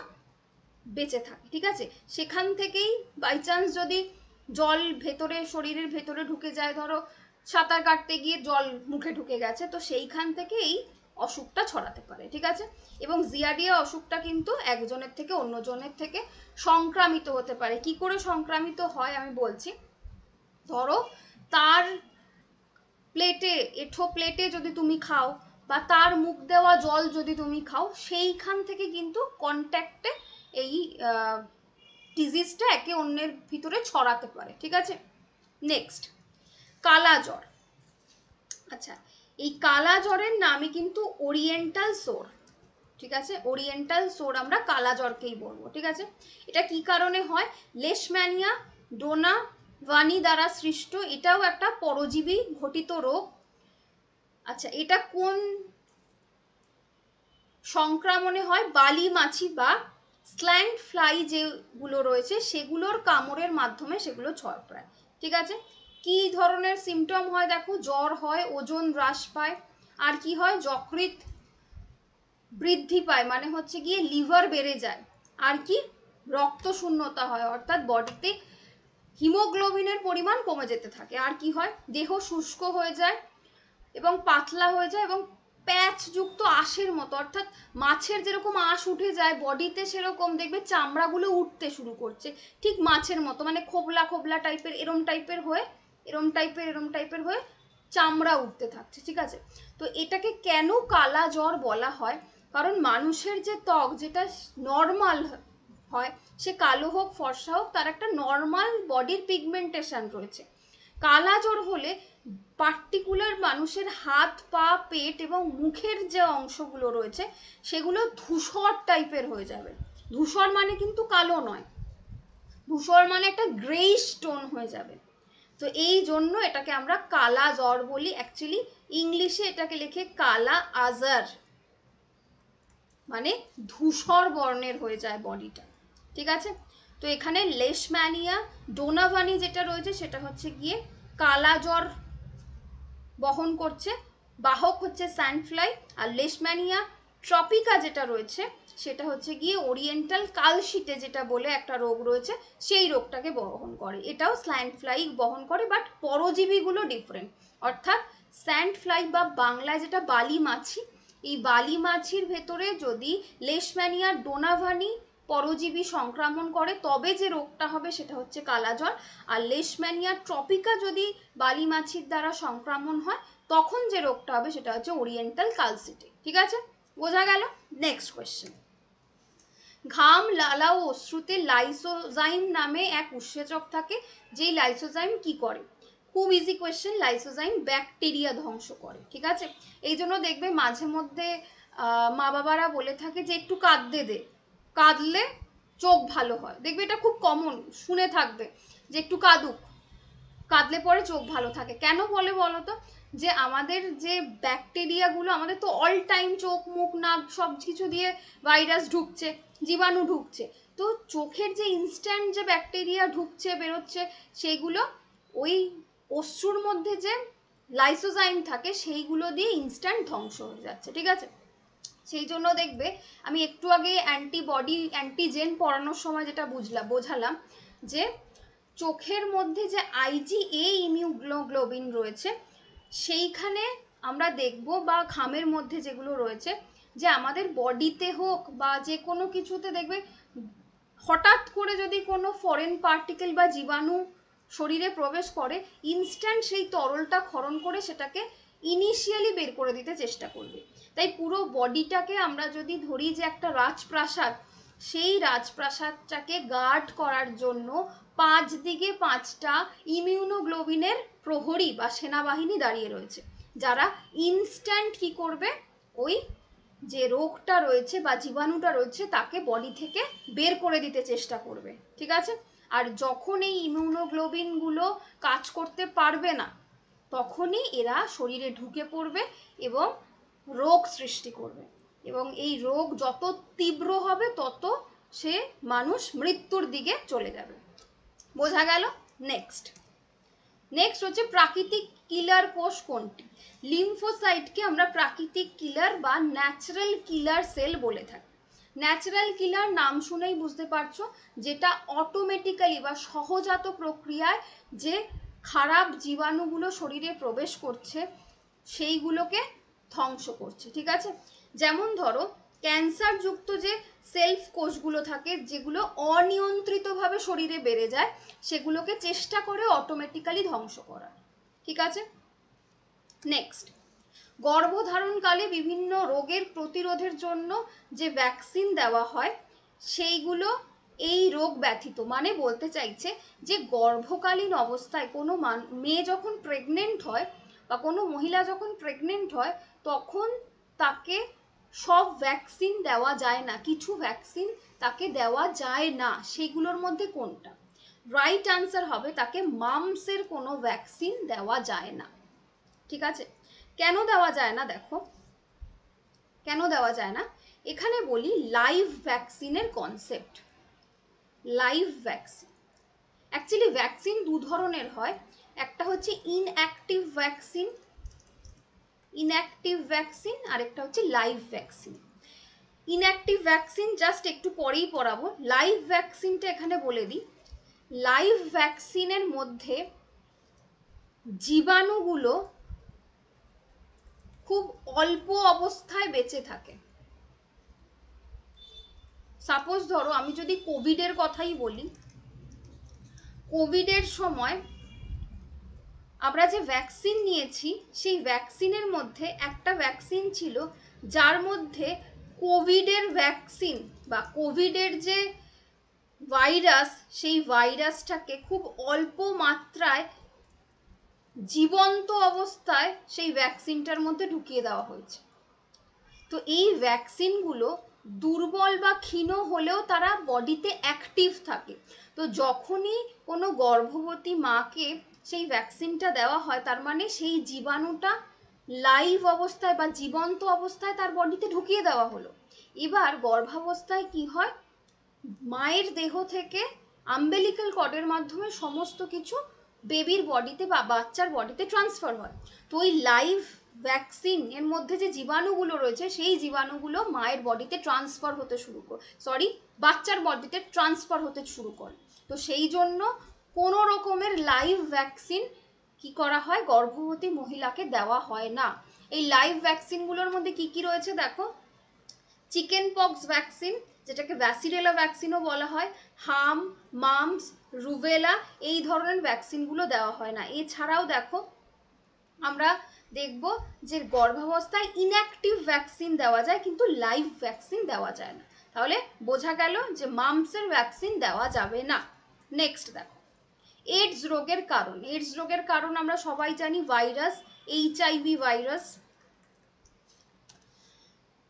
বেঁচে থাকে। ঠিক আছে, সেখান থেকেই বাই চান্স যদি জল ভেতরে, শরীরের ভেতরে ঢুকে যায়, ধরো সাঁতার কাটতে গিয়ে জল মুখে ঢুকে গেছে, তো সেইখান থেকে এই অসুখটা ছড়াতে পারে। ঠিক আছে, এবং জিয়ার্ডিয়া অসুখটা কিন্তু একজনের থেকে অন্যজনের থেকে সংক্রামিত হতে পারে। কি করে সংক্রামিত হয় আমি বলছি। ধরো তার প্লেটে, এঁঠো প্লেটে যদি তুমি খাও, বা তার মুখ দেওয়া জল যদি তুমি খাও, সেইখান থেকে কিন্তু কন্ট্যাক্টে এই ডিজিজটা একে অন্যের ভিতরে ছড়াতে পারে। ঠিক আছে, নেক্সট কালা জ্বর। আচ্ছা, এই কালা জ্বরের নামই কিন্তু ওরিয়েন্টাল সোর। ঠিক আছে, ওরিয়েন্টাল সোর আমরা কালা জ্বরকেই বলবো। ঠিক আছে, এটা কি কারণে হয়, লেশম্যানিয়া ডোনাভানি দ্বারা সৃষ্ট, এটাও একটা পরজীবী ঘটিত রোগ। আচ্ছা, এটা কোন সংক্রমণে হয়, বালি মাছি বা স্ল্যান্ড ফ্লাই যেগুলো রয়েছে সেগুলোর কামড়ের মাধ্যমে সেগুলো ছড়ায়। ঠিক আছে, কি ধরনের সিমটম হয় দেখো, জ্বর হয়, ওজন হ্রাস পায়, আর কি হয়, যকৃৎ বৃদ্ধি পায়, মানে হচ্ছে গিয়ে লিভার বেড়ে যায়, আর কি রক্ত শূন্যতা হয়, অর্থাৎ বডিতে হিমোগ্লোবিনের পরিমাণ কমে যেতে থাকে, আর কি হয়, দেহ শুষ্ক হয়ে যায় এবং পাতলা হয়ে যায় এবং প্যাচযুক্ত আঁশের মতো, অর্থাৎ মাছের যেরকম আঁশ উঠে যায় বডিতে, সেরকম দেখবে চামড়াগুলো উঠতে শুরু করছে, ঠিক মাছের মতো, মানে খোবলা খোবলা টাইপের, এরম টাইপের হয়ে চামড়া উঠতে থাকছে। ঠিক আছে, তো এটাকে কেন কালা জ্বর বলা হয়, কারণ মানুষের যে ত্বক, যেটা নর্মাল হয়, সে কালো হোক ফর্সা হোক, তার একটা নর্মাল বডির পিগমেন্টেশন রয়েছে। কালা জ্বর হলে পার্টিকুলার মানুষের হাত পা পেট এবং মুখের যে অংশগুলো রয়েছে সেগুলো ধূসর টাইপের হয়ে যাবে। ধূসর মানে কিন্তু কালো নয়, ধূসর মানে একটা গ্রেইশ টোন হয়ে যাবে। তো এই জন্য এটাকে আমরা কালা জ্বর বলি। অ্যাকচুয়ালি ইংলিশে এটাকে লেখে কালা আজার, মানে ধূসর বর্ণের হয়ে যায় বডিটা। ঠিক আছে, তো এখানে লেশম্যানিয়া ডোনাভানি যেটা রয়েছে সেটা হচ্ছে গিয়ে কালা জ্বর বহন করছে, বাহক হচ্ছে স্যান্ডফ্লাই, আর লেশম্যানিয়া ট্রপিকা যেটা রয়েছে সেটা হচ্ছে গিয়ে ওরিয়েন্টাল কালশিটে যেটা বলে একটা রোগ রয়েছে, সেই রোগটাকে বহন করে। এটাও স্যান্ডফ্লাই বহন করে, বাট পরজীবীগুলো ডিফারেন্ট। অর্থাৎ স্যান্ডফ্লাই বা বাংলায় যেটা বালি মাছি, এই বালি মাছির ভেতরে যদি লেশম্যানিয়া ডোনাভানি পরজীবী সংক্রমণ করে, তবে যে রোগটা হবে সেটা হচ্ছে কালাজ্বর। আর লেশম্যানিয়া ট্রপিকা যদি বালি মাছির দ্বারা সংক্রমণ হয়, তখন যে রোগটা হবে সেটা হচ্ছে ওরিয়েন্টাল কালসিটে। ঠিক আছে, বোঝা গেল? নেক্সট কোয়েশ্চেন, ঘাম, লালা ও অশ্রুতে লাইসোজাইম নামে এক উৎসেচক থাকে, যেই লাইসোজাইম কি করে? খুব ইজি কোয়েশ্চেন, লাইসোজাইম ব্যাকটেরিয়া ধ্বংস করে। ঠিক আছে, এই জন্য দেখবে মাঝে মধ্যে মা বাবারা বলে থাকে যে একটু কাঁদতে দে, কাঁদলে চোখ ভালো হয়। দেখবে এটা খুব কমন, শুনে থাকবে যে একটু কাঁদুক, কাঁদলে পরে চোখ ভালো থাকে। কেন বলে বলো তো, যে আমাদের যে ব্যাকটেরিয়াগুলো, আমাদের তো অল টাইম চোখ মুখ নাক সব কিছু দিয়ে ভাইরাস ঢুকছে, জীবাণু ঢুকছে, তো চোখের যে ইনস্ট্যান্ট যে ব্যাকটেরিয়া ঢুকছে বেরোচ্ছে, সেইগুলো ওই অশ্রুর মধ্যে যে লাইসোজাইম থাকে সেইগুলো দিয়ে ইনস্ট্যান্ট ধ্বংস হয়ে যাচ্ছে, ঠিক আছে। সেই জন্য দেখবে আমি একটু আগে অ্যান্টিবডি অ্যান্টিজেন পড়ানোর সময় যেটা বোঝালাম যে চোখের মধ্যে যে IgA ইমিউনোগ্লোবিন রয়েছে সেইখানে আমরা দেখব, বা ঘামের মধ্যে যেগুলো রয়েছে, যে আমাদের বডিতে হোক বা যে কোনো কিছুতে দেখবে হঠাৎ করে যদি কোনো ফরেন পার্টিকেল বা জীবাণু শরীরে প্রবেশ করে, ইনস্ট্যান্ট সেই তরলটা ক্ষরণ করে সেটাকে ইনিশিয়ালি বের করে দিতে চেষ্টা করবে। তাই পুরো বডিটাকে আমরা যদি ধরি যে একটা রাজপ্রাসাদ, সেই রাজপ্রাসাদটাকে গার্ড করার জন্য 5 দিকে 5টা ইমিউনোগ্লোবিনের প্রহরী বা সেনাবাহিনী দাঁড়িয়ে রয়েছে, যারা ইনস্ট্যান্ট কি করবে, ওই যে রোগটা রয়েছে বা জীবাণুটা রয়েছে তাকে বডি থেকে বের করে দিতে চেষ্টা করবে, ঠিক আছে। আর যখন এই ইমিউনোগ্লোবিনগুলো কাজ করতে পারবে না, তখনই এরা শরীরে ঢুকে পড়বে এবং রোগ সৃষ্টি করবে, এবং এই রোগ যত তীব্র হবে তত সে মানুষ মৃত্যুর দিকে চলে যাবে। বোঝা গেল? নেক্সট হচ্ছে প্রাকৃতিক কিলার কোষ কোনটি? লিম্ফোসাইটকে আমরা প্রাকৃতিক কিলার বা ন্যাচারাল কিলার সেল বলে থাকি। ন্যাচারাল কিলার নাম শুনেই বুঝতে পারছো, যেটা অটোমেটিক্যালি বা সহজাত প্রক্রিয়ায় যে খারাপ জীবাণুগুলো শরীরে প্রবেশ করছে সেইগুলোকে ধ্বংস করছে, ঠিক আছে। যেমন ধরো ক্যান্সার যুক্ত যে সেলফ কোষগুলো থাকে, যেগুলো অনিয়ন্ত্রিতভাবে শরীরে বেড়ে যায়, সেগুলোকে চেষ্টা করে অটোমেটিক্যালি ধ্বংস করা, ঠিক আছে। নেক্সট, গর্ভধারণকালে বিভিন্ন রোগের প্রতিরোধের জন্য যে ভ্যাকসিন দেওয়া হয় সেইগুলো এই রোগ ব্যথিত, মানে বলতে চাইছে যে গর্ভকালীন অবস্থায় কোনো মেয়ে যখন প্রেগনেন্ট হয় বা কোনো মহিলা যখন প্রেগনেন্ট হয়, তখন তাকে সব ভ্যাকসিন দেওয়া যায় না, কিছু ভ্যাকসিন তাকে দেওয়া যায় না। সেগুলোর মধ্যে কোনটা? রাইট আনসার হবে তাকে মামসের কোনো ভ্যাকসিন দেওয়া যায় না, ঠিক আছে। কেন দেওয়া যায় না? দেখো কেন দেওয়া যায় না, এখানে বলি লাইভ ভ্যাকসিনের concept. Live vaccine, actually vaccine দু ধরনের হয়, একটা হচ্ছে ইনঅ্যাক্টিভ ভ্যাকসিন আর একটা হচ্ছে live vaccine. Inactive vaccine just একটু পরেই পড়াবো, লাইভ ভ্যাকসিনটা এখানে বলে দিই। লাইভ ভ্যাকসিনের মধ্যে জীবাণুগুলো খুব অল্প অবস্থায় বেঁচে থাকে। সাপোজ ধরো আমি যদি কোভিডের কথাই বলি, কোভিডের সময় আমরা যে ভ্যাকসিন নিয়েছি সেই ভ্যাকসিনের মধ্যে একটা ভ্যাকসিন ছিল যার মধ্যে কোভিডের ভ্যাকসিন বা কোভিডের যে ভাইরাস, সেই ভাইরাসটাকে খুব অল্প মাত্রায় জীবন্ত অবস্থায় সেই ভ্যাকসিনটার মধ্যে ঢুকিয়ে দেওয়া হয়েছে। তো এই ভ্যাকসিনগুলো দুর্বল বা ক্ষীণ হলেও তারা বডিতে অ্যাক্টিভ থাকে। তো যখনই কোনো গর্ভবতী মাকে সেই ভ্যাকসিনটা দেওয়া হয়, তার মানে সেই জীবাণুটা লাইভ অবস্থায় বা জীবন্ত অবস্থায় তার বডিতে ঢুকিয়ে দেওয়া হলো। এবার গর্ভাবস্থায় কি হয়, মায়ের দেহ থেকে আম্বেলিক্যাল কর্ডের মাধ্যমে সমস্ত কিছু বেবির বডিতে বা বাচ্চার বডিতে ট্রান্সফার হয়। তো ওই লাইভ ভ্যাকসিন এর মধ্যে যে জীবাণুগুলো রয়েছে সেই জীবাণুগুলো মায়ের বডিতে ট্রান্সফার হতে শুরু করে, বাচ্চার বডিতে ট্রান্সফার হতে শুরু করে। তো সেই জন্য কোনো রকমের লাইভ ভ্যাকসিন কি করা হয়, গর্ভবতী মহিলাকে দেওয়া হয় না। এই লাইভ ভ্যাকসিনগুলোর মধ্যে কি কি রয়েছে দেখো, চিকেন পক্স ভ্যাকসিন, যেটাকে ভ্যাসিরেলা ভ্যাকসিনও বলা হয়, হাম, মামস, রুবেলা, এই ধরনের ভ্যাকসিনগুলো দেওয়া হয় না। এছাড়াও দেখো আমরা দেখব যে গর্ভাবস্থায় ইনঅ্যাক্টিভ ভ্যাকসিন দেওয়া যায়, কিন্তু লাইভ ভ্যাকসিন দেওয়া যায় না। তাহলে বোঝা গেল যে মামসের ভ্যাকসিন দেওয়া যাবে না। নেক্সট দেখো, এইডস রোগের কারণ। এইডস রোগের কারণ আমরা সবাই জানি virus, HIV virus.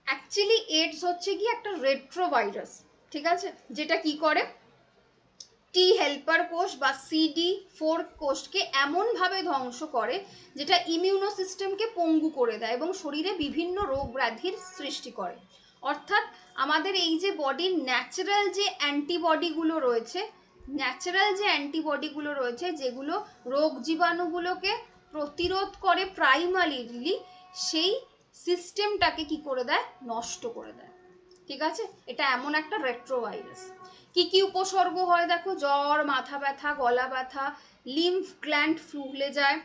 Actually AIDS হচ্ছে কি একটা রেট্রোভাইরাস, ঠিক আছে, যেটা কি করে টি হেল্পার কোষ বা CD4 কোষকে এমনভাবে ধ্বংস করে যেটা ইমিউনো সিস্টেমকে পঙ্গু করে দেয় এবং শরীরে বিভিন্ন রোগ ব্যাধির সৃষ্টি করে। অর্থাৎ আমাদের এই যে বডির ন্যাচারাল যে অ্যান্টিবডিগুলো রয়েছে, যেগুলো রোগ জীবাণুগুলোকে প্রতিরোধ করে প্রাইমারিলি সেই সিস্টেমটাকে কি করে দেয়, নষ্ট করে দেয়। ঠিক আছে, এটা এমন একটা রেট্রোভাইরাস। কি কি উপসর্গ হয় দেখো, জ্বর, মাথা ব্যথা, গলা ব্যথা, লিম্ফ গ্ল্যান্ড ফুলে যায়,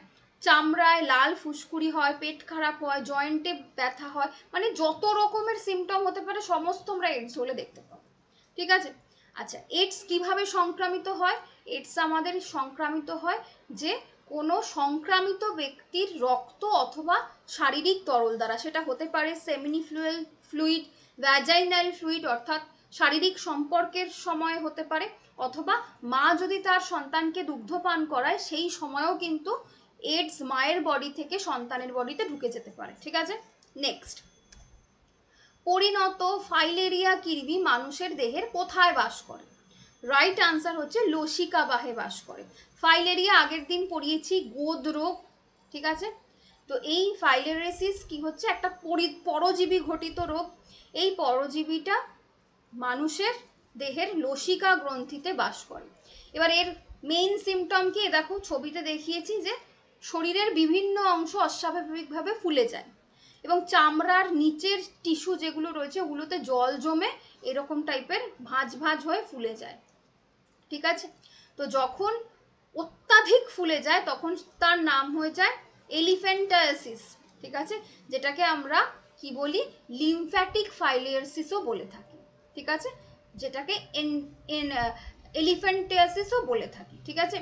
চামড়ায় লাল ফুসকুড়ি হয়, পেট খারাপ হয়, জয়েন্টে ব্যথা হয়, মানে যত রকমের সিমটম হতে পারে সমস্ত আমরা এইডস হলে দেখতে পাবো। ঠিক আছে, আচ্ছা এইডস কিভাবে সংক্রামিত হয়? এইডস আমাদের সংক্রামিত হয় যে কোনো সংক্রামিত ব্যক্তির রক্ত অথবা শারীরিক তরল দ্বারা, সেটা হতে পারে সেমিনিফ্লুয়াল ফ্লুইড, ভ্যাজাইনাল ফ্লুইড অর্থাৎ শারীরিক সম্পর্কের সময় হতে পারে, অথবা মা যদি তার সন্তানকে দুগ্ধ পান করায় সেই সময়ও কিন্তু এইডস মায়ের বডি থেকে সন্তানের বডিতে ঢুকে যেতে পারে। ঠিক আছে, নেক্সট, পরিণত ফাইলেরিয়া কৃমি মানুষের দেহের কোথায় বাস করে? রাইট আনসার হচ্ছে লসিকা বাহে বাস করে। ফাইলেরিয়া আগের দিন পড়িয়েছি গোদ রোগ। ঠিক আছে, তো এই ফাইলেরিয়াসিস কি হচ্ছে, একটা পরজীবী ঘটিত রোগ। এই পরজীবীটা মানুষের দেহের লসিকা গ্রন্থিতে বাস করে। এবার এর মেইন সিমটম কি, দেখো ছবিতে দেখিয়েছি যে শরীরের বিভিন্ন অংশ অস্বাভাবিকভাবে ফুলে যায় এবং চামড়ার নিচের টিস্যু যেগুলো রয়েছে ওগুলোতে জল জমে এরকম টাইপের ভাঁজ ভাঁজ হয়ে ফুলে যায়। ঠিক আছে, তো যখন অত্যাধিক ফুলে যায় তখন তার নাম হয়ে যায় এলিফ্যান্টায়াসিস। ঠিক আছে, যেটাকে আমরা কি বলি, লিম্ফ্যাটিক ফাইলিয়ারসিসও বলে থাকি। ঠিক আছে, যেটাকে এলিফ্যান্টায়াসিসও বলে থাকি। ঠিক আছে,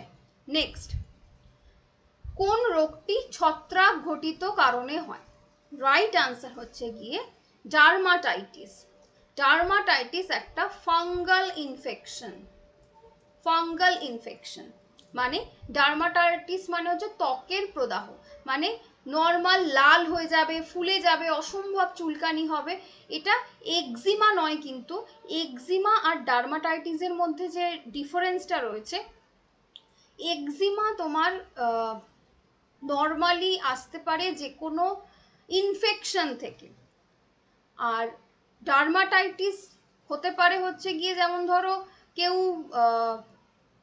নেক্সট, কোন রোগটি ছত্রাক ঘটিত কারণে হয়? রাইট আনসার হচ্ছে গিয়ে ডার্মাটাইটিস। ডার্মাটাইটিস একটা ফাঙ্গাল ইনফেকশন। ফাঙ্গাল ইনফেকশন মানে ডার্মাটাইটিস মানে হচ্ছে ত্বকের প্রদাহ, মানে নর্মাল লাল হয়ে যাবে, ফুলে যাবে, অসম্ভব চুলকানি হবে। এটা এক্সিমা নয়, কিন্তু এক্সিমা আর ডার্মাটাইটিসের মধ্যে যে ডিফারেন্সটা রয়েছে, এক্সিমা তোমার নর্মালি আসতে পারে যে কোনো ইনফেকশন থেকে, আর ডার্মাটাইটিস হতে পারে হচ্ছে গিয়ে যেমন ধরো কেউ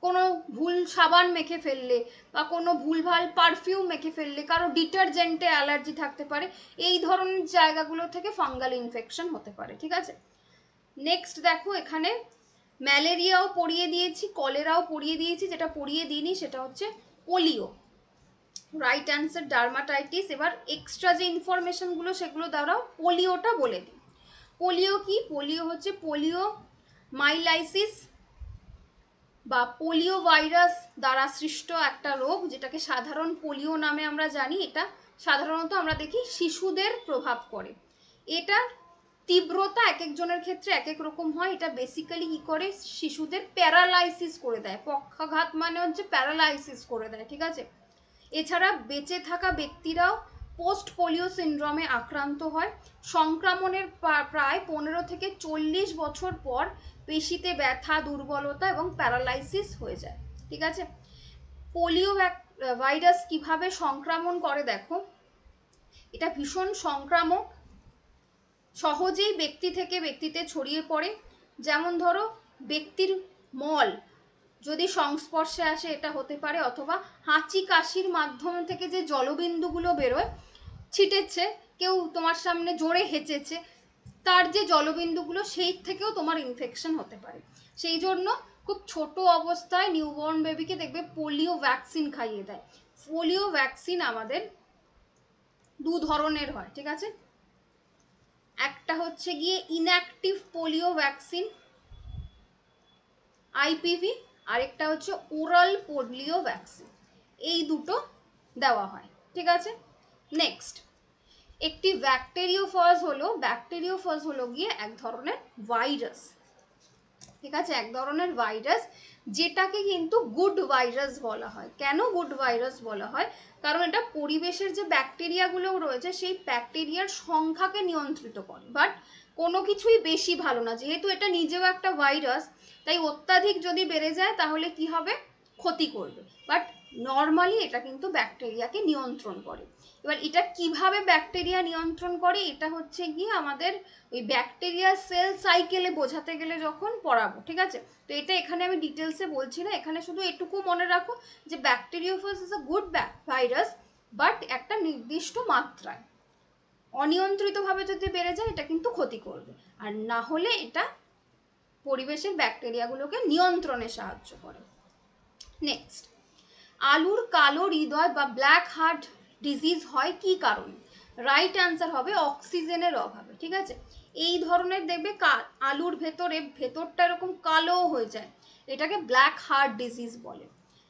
কোনো ভুল সাবান মেখে ফেললে বা কোনো ভুলভাল পারফিউম মেখে ফেললে, কারো ডিটারজেন্টে অ্যালার্জি থাকতে পারে, এই ধরনের জায়গাগুলো থেকে ফাঙ্গাল ইনফেকশন হতে পারে। ঠিক আছে, নেক্সট দেখো এখানে ম্যালেরিয়াও পড়িয়ে দিয়েছি, কলেরাও পড়িয়ে দিয়েছি, যেটা পড়িয়ে দিইনি সেটা হচ্ছে পোলিও। Right answer dermatitis. এবার এক্সট্রা যে ইনফরমেশনগুলো সেগুলো দ্বারাও পোলিওটা বলে দিই। পোলিও কি? পোলিও হচ্ছে পোলিও মাইলাইসিস বা পোলিও ভাইরাস দ্বারা সৃষ্ট একটা রোগ, যেটাকে সাধারণ পোলিও নামে আমরা জানি। এটা সাধারণত আমরা দেখি শিশুদের প্রভাব করে। এটার তীব্রতা এক একজনের ক্ষেত্রে এক এক রকম হয়। এটা বেসিক্যালি কি করে, শিশুদের প্যারালাইসিস করে দেয়। পক্ষাঘাত মানে হচ্ছে প্যারালাইসিস করে দেয়। ঠিক আছে, এছাড়া বেঁচে থাকা ব্যক্তিরাও পোস্ট পোলিও সিনড্রোমে আক্রান্ত হয়। সংক্রমণের প্রায় 15 থেকে 40 বছর পর পেশিতে ব্যথা, দুর্বলতা এবং প্যারালাইসিস হয়ে যায়। ঠিক আছে, পোলিও ভাইরাস কিভাবে সংক্রমণ করে দেখো, এটা ভীষণ সংক্রামক, সহজেই ব্যক্তি থেকে ব্যক্তিতে ছড়িয়ে পড়ে। যেমন ধরো ব্যক্তির মল যদি সংস্পর্শে আসে এটা হতে পারে, অথবা হাঁচি কাশির মাধ্যম থেকে যে জলবিন্দুগুলো বেরোয়, ছিটেছে কেউ তোমার সামনে জোরে হেঁচেছে, তার যে জলবিন্দুগুলো সেই থেকেও তোমার ইনফেকশন হতে পারে। সেই জন্য খুব ছোট অবস্থায় নিউবর্ন বেবিকে দেখবে পোলিও ভ্যাকসিন খাইয়ে দেয়। পোলিও ভ্যাকসিন আমাদের দু ধরনের হয়। ঠিক আছে, একটা হচ্ছে গিয়ে ইনঅ্যাক্টিভ পোলিও ভ্যাকসিন আইপিভি, আরেকটা হচ্ছে ওরাল পোলিও ভ্যাকসিন। এই দুটো দেওয়া হয়। ঠিক আছে, নেক্সট, একটি ব্যাকটেরিওফজ হলো গিয়ে এক ধরনের ভাইরাস। ঠিক আছে, এক ধরনের ভাইরাস, যেটাকে কিন্তু গুড ভাইরাস বলা হয়। কেন গুড ভাইরাস বলা হয়? কারণ এটা পরিবেশের যে ব্যাকটেরিয়াগুলো রয়েছে সেই ব্যাকটেরিয়ার সংখ্যাকে নিয়ন্ত্রিত করে, বাট কোনো কিছুই বেশি ভালো না। যেহেতু এটা নিজেও একটা ভাইরাস, তাই অত্যাধিক যদি বেড়ে যায় তাহলে কি হবে, ক্ষতি করবে। বাট নর্মালি এটা কিন্তু ব্যাকটেরিয়াকে নিয়ন্ত্রণ করে। এবার এটা কিভাবে ব্যাকটেরিয়া নিয়ন্ত্রণ করে, এটা হচ্ছে গিয়ে আমাদের ওই ব্যাকটেরিয়া সেল সাইকেলে বোঝাতে গেলে যখন পড়াবো। ঠিক আছে, তো এটা এখানে আমি ডিটেলসে বলছি না, এখানে শুধু এটুকু মনে রাখো যে bacteriophage is a good virus but একটা নির্দিষ্ট মাত্রায়। অনিয়ন্ত্রিতভাবে যদি বেড়ে যায় এটা কিন্তু ক্ষতি করবে, আর না হলে এটা পরিবেশের ব্যাকটেরিয়াগুলোকে নিয়ন্ত্রণে সাহায্য করে। নেক্সট, আলুর কালো হৃদয় বা ব্ল্যাক হার্ট ডিজিজ হয় কি কারণে? রাইট অ্যান্সার হবে অক্সিজেনের অভাবে। ঠিক আছে, এই ধরনের দেখবে আলুর ভেতরটা এরকম কালো হয়ে যায়, এটাকে ব্ল্যাক হার্ট ডিজিজ বলে।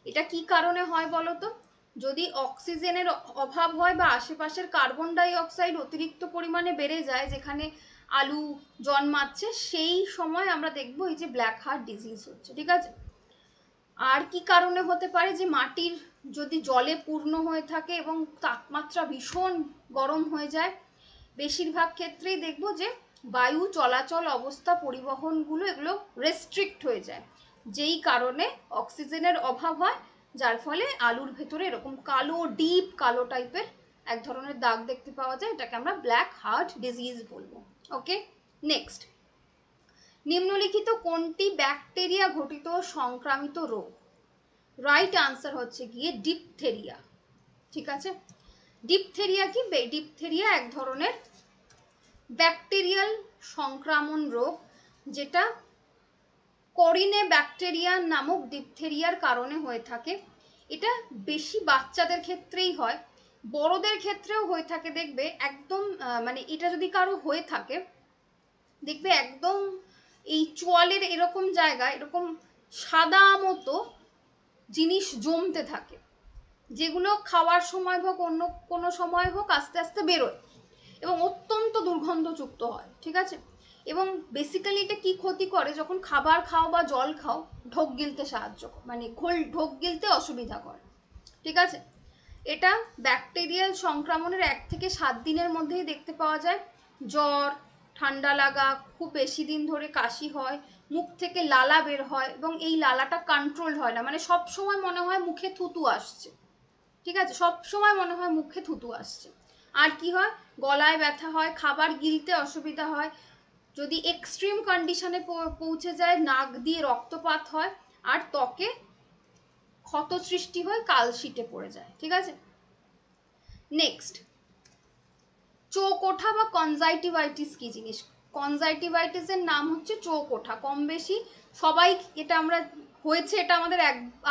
এটা কি কারণে হয় বলো তো? যদি অক্সিজেনের অভাব হয় বা আশেপাশের কার্বন ডাই অক্সাইড অতিরিক্ত পরিমাণে বেড়ে যায় যেখানে আলু জন্মাচ্ছে, সেই সময় আমরা দেখবো এই যে ব্ল্যাক হার্ট ডিজিজ হচ্ছে। ঠিক আছে, আর কি কারণে হতে পারে? যে মাটির যদি জলে পূর্ণ হয়ে থাকে এবং তাপমাত্রা ভীষণ গরম হয়ে যায়, বেশিরভাগ ক্ষেত্রেই দেখবো যে বায়ু চলাচল অবস্থা, পরিবহনগুলো এগুলো রেস্ট্রিক্ট হয়ে যায়, যেই কারণে অক্সিজেনের অভাব হয়, যার ফলে আলুর ভেতরে এরকম কালো ডিপ কালো টাইপের এক ধরনের দাগ দেখতে পাওয়া যায়, এটাকে আমরা ব্ল্যাক হার্ট ডিজিজ বলবো। ওকে, নেক্সট, নিম্নলিখিত কোনটি ব্যাকটেরিয়া ঘটিত সংক্রামিত রোগ? রাইট আনসার হচ্ছে গিয়ে ডিপথেরিয়া। ঠিক আছে, ডিপথেরিয়া কি? ডিপথেরিয়া এক ধরনের ব্যাকটেরিয়াল সংক্রমণ রোগ, যেটা করিনে ব্যাকটেরিয়া নামক ডিপথেরিয়ার কারণে হয়ে থাকে। এটা বেশি বাচ্চাদের ক্ষেত্রেই হয়, বড়দের ক্ষেত্রেও হয়ে থাকে। দেখবে একদম মানে এটা যদি কারো হয়ে থাকে, দেখবে একদম এই চোয়ালের এরকম জায়গায় এরকম সাদা মতো জিনিস জমতে থাকে, যেগুলো খাওয়ার সময় হোক অন্য কোনো সময় হোক আস্তে আস্তে বেরোয় এবং অত্যন্ত দুর্গন্ধযুক্ত হয়। ঠিক আছে, এবং বেসিক্যালি এটা কি ক্ষতি করে? যখন খাবার খাও বা জল খাও, ঢোক গিলতে সাহায্য করে, মানে ঢোক গিলতে অসুবিধা করে। ঠিক আছে, এটা ব্যাকটেরিয়াল সংক্রমণের 1 থেকে 7 দিনের মধ্যেই দেখতে পাওয়া যায়। জ্বর, ঠান্ডা লাগা, খুব বেশি দিন ধরে কাশি হয়, মুখ থেকে লালা বের হয় এবং এই লালাটা কন্ট্রোল হয় না, মানে সব সময় মনে হয় মুখে থুতু আসছে। ঠিক আছে, সব সময় মনে হয় মুখে থুতু আসছে। আর কি হয়? গলায় ব্যথা হয়, খাবার গিলতে অসুবিধা হয়, যদি এক্সট্রিম কন্ডিশনে পৌঁছে যায় নাক দিয়ে রক্তপাত হয়, আর ত্বকে ক্ষত সৃষ্টি হয়ে কালশিটে পড়ে যায়। ঠিক আছে, নেক্সট, চোখ ওঠা বা কনজাইটিভাইটিস কি জিনিস? কনজাইটিভাইটিসের নাম হচ্ছে চোখ ওঠা। কম বেশি সবাই এটা আমরা হয়েছে, এটা আমাদের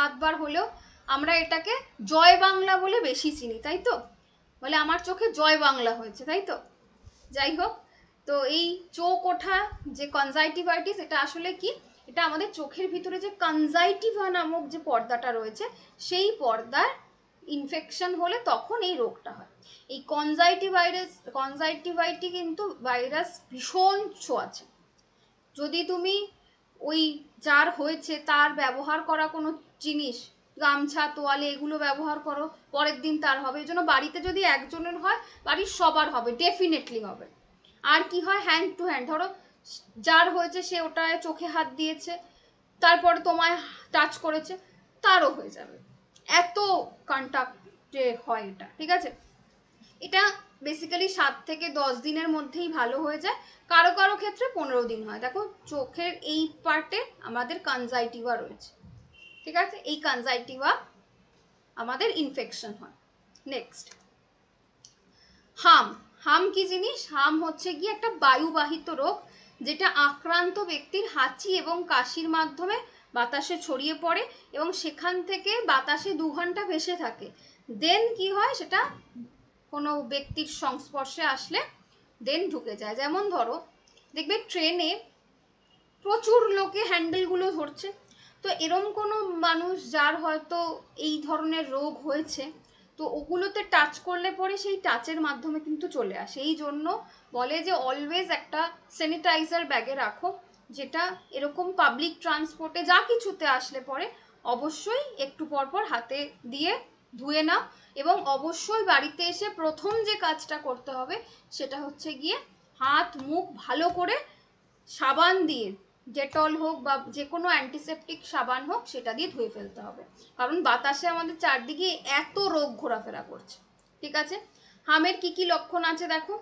একবার হলেও আমরা এটাকে জয় বাংলা বলে বেশি চিনি, তাই তো? বলে আমার চোখে জয় বাংলা হয়েছে, তাই তো? যাই হোক, তো এই চোখ ওঠা যে কনজাইটিভাইটিস, এটা আসলে কি? এটা আমাদের চোখের ভিতরে যে কনজাইটিভা নামক যে পর্দাটা রয়েছে, সেই পর্দার ইনফেকশন হলে তখন এই রোগটা হয়। এই কনজাইটিভাইটি কিন্তু ভাইরাস ভীষণ ছোঁয়াচে। যদি তুমি ওই যার হয়েছে তার ব্যবহার করা কোনো জিনিস, গামছা, তোয়ালে, এগুলো ব্যবহার করো, পরের দিন তার হবে। এই জন্য বাড়িতে যদি একজনের হয়, বাড়ির সবার হবে, ডেফিনেটলি হবে। আর কি হয়? হ্যান্ড টু হ্যান্ড, ধরো যার হয়েছে সে ওটায় চোখে হাত দিয়েছে, তারপরে তোমায় টাচ করেছে, তারও হয়ে যাবে। এত কন্টাক্টে হয় এটা। ঠিক আছে, এটা বেসিক্যালি 7 থেকে 10 দিনের মধ্যেই ভালো হয়ে যায়, কারো কারো ক্ষেত্রে 15 দিন হয়। দেখো, চোখের এই পার্টে আমাদের কনজাইটিভা রয়েছে। ঠিক আছে, এই কনজাইটিভা আমাদের ইনফেকশন হয়। নেক্সট, হাম কি জিনিস? হাম হচ্ছে গিয়ে একটা বায়ুবাহিত রোগ, যেটা আক্রান্ত ব্যক্তির হাঁচি এবং কাশির মাধ্যমে বাতাসে ছড়িয়ে পড়ে এবং সেখান থেকে বাতাসে 2 ঘন্টা ভেসে থাকে। দেন কি হয়? সেটা কোনো ব্যক্তির সংস্পর্শে আসলে দেন ঢুকে যায়। যেমন ধরো, দেখবে ট্রেনে প্রচুর লোকে হ্যান্ডেলগুলো ধরছে, তো এরম কোনো মানুষ যার হয়তো এই ধরনের রোগ হয়েছে, তো ওগুলোতে টাচ করলে পরে সেই টাচের মাধ্যমে কিন্তু চলে আসে। এই জন্য বলে যে অলওয়েজ একটা স্যানিটাইজার ব্যাগে রাখো, যেটা এরকম পাবলিক ট্রান্সপোর্টে যা কিছুতে আসলে পরে অবশ্যই একটু পরপর হাতে দিয়ে ধুয়ে নাও, এবং অবশ্যই বাড়িতে এসে প্রথম যে কাজটা করতে হবে সেটা হচ্ছে গিয়ে হাত মুখ ভালো করে সাবান দিয়ে, ডেটল হোক বা যে কোনো অ্যান্টিসেপটিক সাবান হোক, সেটা দিয়ে ধুয়ে ফেলতে হবে, কারণ বাতাসে আমাদের চারদিকে এত রোগ ঘোরাফেরা করছে। ঠিক আছে, হামের কি কি লক্ষণ আছে দেখো?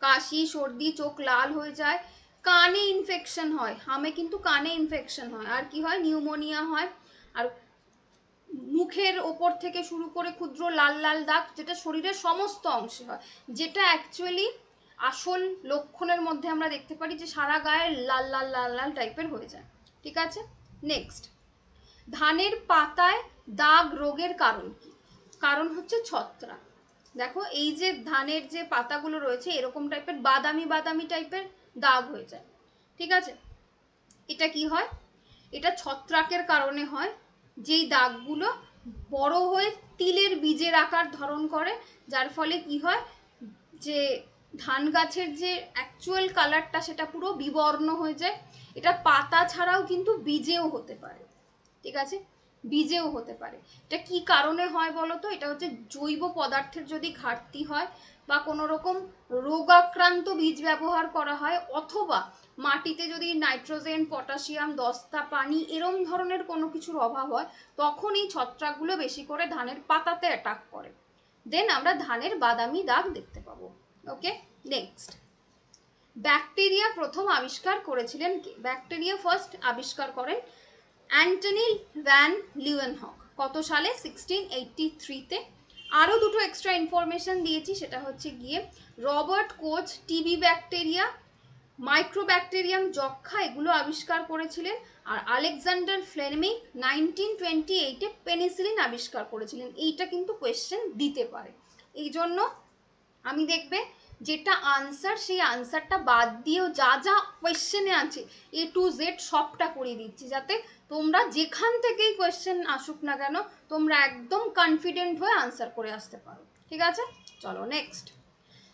কাশি, সর্দি, চোখ লাল হয়ে যায়, কানে ইনফেকশন হয়। হামে কিন্তু কানে ইনফেকশন হয়। আর কি হয়? নিউমোনিয়া হয়। আর মুখের ওপর থেকে শুরু করে ক্ষুদ্র লাল লাল দাগ, যেটা শরীরের সমস্ত অংশে হয়, যেটা অ্যাকচুয়ালি আসল লক্ষণের মধ্যে আমরা দেখতে পারি যে সারা গায়ে লাল লাল লাল লাল টাইপের হয়ে যায়। ঠিক আছে, নেক্সট, ধানের পাতায় দাগ রোগের কারণ কি? কারণ হচ্ছে ছত্রাক। দেখো এই যে ধানের যে পাতাগুলো রয়েছে এরকম টাইপের বাদামি বাদামি টাইপের দাগ হয়ে যায়। ঠিক আছে, এটা কি হয়? এটা ছত্রাকের কারণে হয়, যেই দাগগুলো বড় হয়ে তিলের বীজের আকার ধারণ করে, যার ফলে কি হয় যে ধান গাছের যে অ্যাকচুয়াল কালারটা সেটা পুরো বিবর্ণ হয়ে যায়। এটা পাতা ছাড়াও কিন্তু বীজেও হতে পারে। ঠিক আছে, বীজেও হতে পারে। এটা কি কারণে হয় বলো তো? এটা হচ্ছে জৈব পদার্থের যদি ঘাটতি হয় বা কোনো রকম রোগাক্রান্ত বীজ ব্যবহার করা হয়, অথবা মাটিতে যদি নাইট্রোজেন, পটাশিয়াম, দস্তা, পানি এরম ধরনের কোনো কিছুর অভাব হয়, তখন এই ছত্রাকগুলো বেশি করে ধানের পাতাতে অ্যাটাক করে। দেন আমরা ধানের বাদামি দাগ দেখতে পাবো। ওকে, নেক্সট, ব্যাকটেরিয়া প্রথম আবিষ্কার করেছিলেন কে? ব্যাকটেরিয়া ফার্স্ট আবিষ্কার করেন অ্যান্টনি ভ্যান লিউয়েনহক। কত সালে? 1683-তে। আরও দুটো এক্সট্রা ইনফরমেশন দিয়েছি, সেটা হচ্ছে গিয়ে Robert Koch TB bacteria, mycobacterium যক্ষা এগুলো আবিষ্কার করেছিলেন। আর আলেকজান্ডার ফ্লেমিং 1928-এ পেনিসিলিন আবিষ্কার করেছিলেন। এইটা কিন্তু কোয়েশ্চেন দিতে পারে, এই জন্য আমি দেখবে যেটা আনসার সেই আনসারটা বাদ দিয়েও যা যা কোয়েশ্চেনে আছে A to Z সবটা করে দিচ্ছি, যাতে তোমরা যেখান থেকেই কোয়েশ্চেন আসুক না কেন তোমরা একদম কনফিডেন্ট হয়ে আনসার করে আসতে পারো। ঠিক আছে, চলো নেক্সট,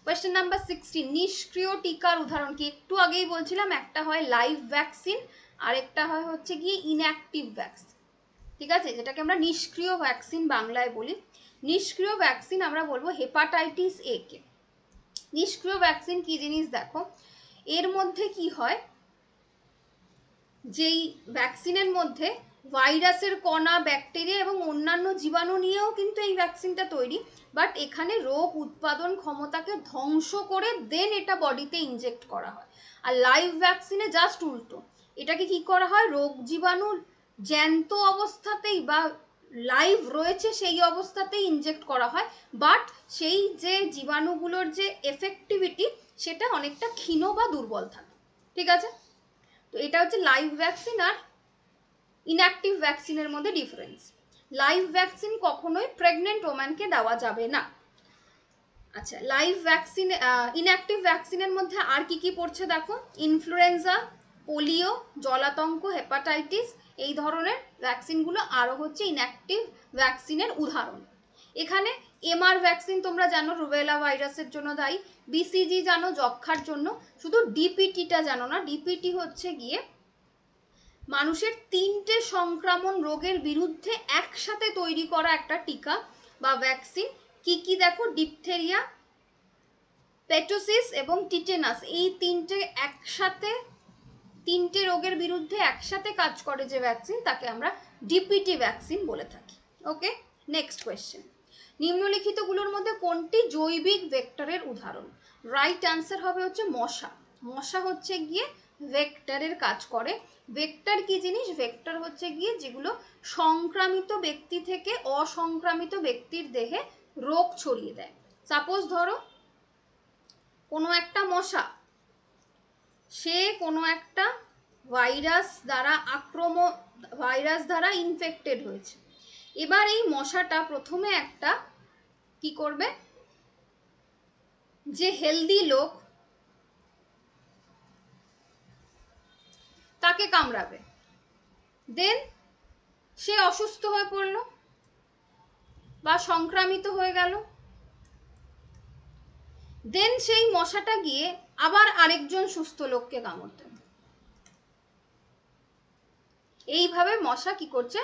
কোয়েশ্চেন নাম্বার 16, নিষ্ক্রিয় টিকার উদাহরণ কি? একটু আগেই বলছিলাম, একটা হয় লাইভ ভ্যাকসিন আর একটা হয় হচ্ছে গিয়ে ইনঅ্যাক্টিভ ভ্যাকসিন। ঠিক আছে, যেটাকে আমরা নিষ্ক্রিয় ভ্যাকসিন বাংলায় বলি। নিষ্ক্রিয় ভ্যাকসিন আমরা বলবো হেপাটাইটিস এ কে। নিষ্ক্রিয় ভ্যাকসিন কি জিনিস দেখো, এর মধ্যে কি হয়, যেই ভ্যাকসিনের মধ্যে ভাইরাসের কণা, ব্যাকটেরিয়া এবং অন্যান্য জীবাণু নিয়েও কিন্তু এই ভ্যাকসিনটা তৈরি, বাট এখানে রোগ উৎপাদন ক্ষমতাকে ধ্বংস করে দেন এটা বডিতে ইনজেক্ট করা হয়। আর লাইভ ভ্যাকসিনে জাস্ট উল্টো, এটাকে কি করা হয়, রোগ জীবাণু জ্যান্ত অবস্থাতেই বা লাইভ রয়েছে সেই অবস্থাতেই ইনজেক্ট করা হয়, বাট সেই যে জীবাণুগুলোর যে এফেক্টিভিটি সেটা অনেকটা ক্ষীণ বা দুর্বল থাকে। ঠিক আছে, তো এটা হচ্ছে লাইভ ভ্যাকসিন আর ইনঅ্যাক্টিভ ভ্যাকসিনের মধ্যে ডিফারেন্স। লাইভ ভ্যাকসিন কখনোই প্রেগনেন্ট ওম্যানকে দেওয়া যাবে না। আচ্ছা, লাইভ ভ্যাকসিন, ইনঅ্যাক্টিভ ভ্যাকসিনের মধ্যে আর কি কি পড়ছে দেখো, ইনফ্লুয়েঞ্জা, পোলিও, জলাতঙ্ক, হেপাটাইটিস, এই ধরনের ভ্যাকসিনগুলো আরও হচ্ছে ইনঅ্যাক্টিভ ভ্যাকসিনের উদাহরণ। এখানে এমআর ভ্যাকসিন তোমরা জানো রুবেলা ভাইরাসের জন্য দায়ী, বিসিজি জানো যক্ষার জন্য, শুধু ডিপিটিটা জানো না। ডিপিটি হচ্ছে গিয়ে মানুষের 3টে সংক্রামণ রোগের বিরুদ্ধে একসাথে তৈরি করা একটা টিকা বা ভ্যাকসিন। কি কি দেখো, ডিপথেরিয়া, পেটোসিস এবং টিটেনাস, এই একসাথে 3টে রোগের বিরুদ্ধে একসাথে কাজ করে যে ভ্যাকসিন, তাকে আমরা ডিপিটি ভ্যাকসিন বলে থাকি। ওকে, নেক্সট কোয়েশ্চেন, নিম্নলিখিতগুলোর মধ্যে কোনটি জৈবিক ভেক্টরের উদাহরণ? রাইট অ্যান্সার হবে হচ্ছে মশা। মশা হচ্ছে গিয়ে ভেক্টরের কাজ করে। ভেক্টর কি জিনিস? ভেক্টর হচ্ছে গিয়ে যেগুলো সংক্রামিত ব্যক্তি থেকে অসংক্রামিত ব্যক্তির দেহে রোগ ছড়িয়ে দেয়। সাপোজ ধরো কোনো একটা মশা, সে কোনো একটা ভাইরাস দ্বারা ইনফেক্টেড হয়েছে। এবার এই মশাটা প্রথমে একটা কি করবে, যে হেলদি লোক তাকে কামড়াবে, দেন সে অসুস্থ হয়ে পড়লো বা সংক্রামিত হয়ে গেল, দেন সেই মশাটা গিয়ে আবার আরেকজন সুস্থ লোককে কামড় দেবে। এইভাবে মশা কি করছে,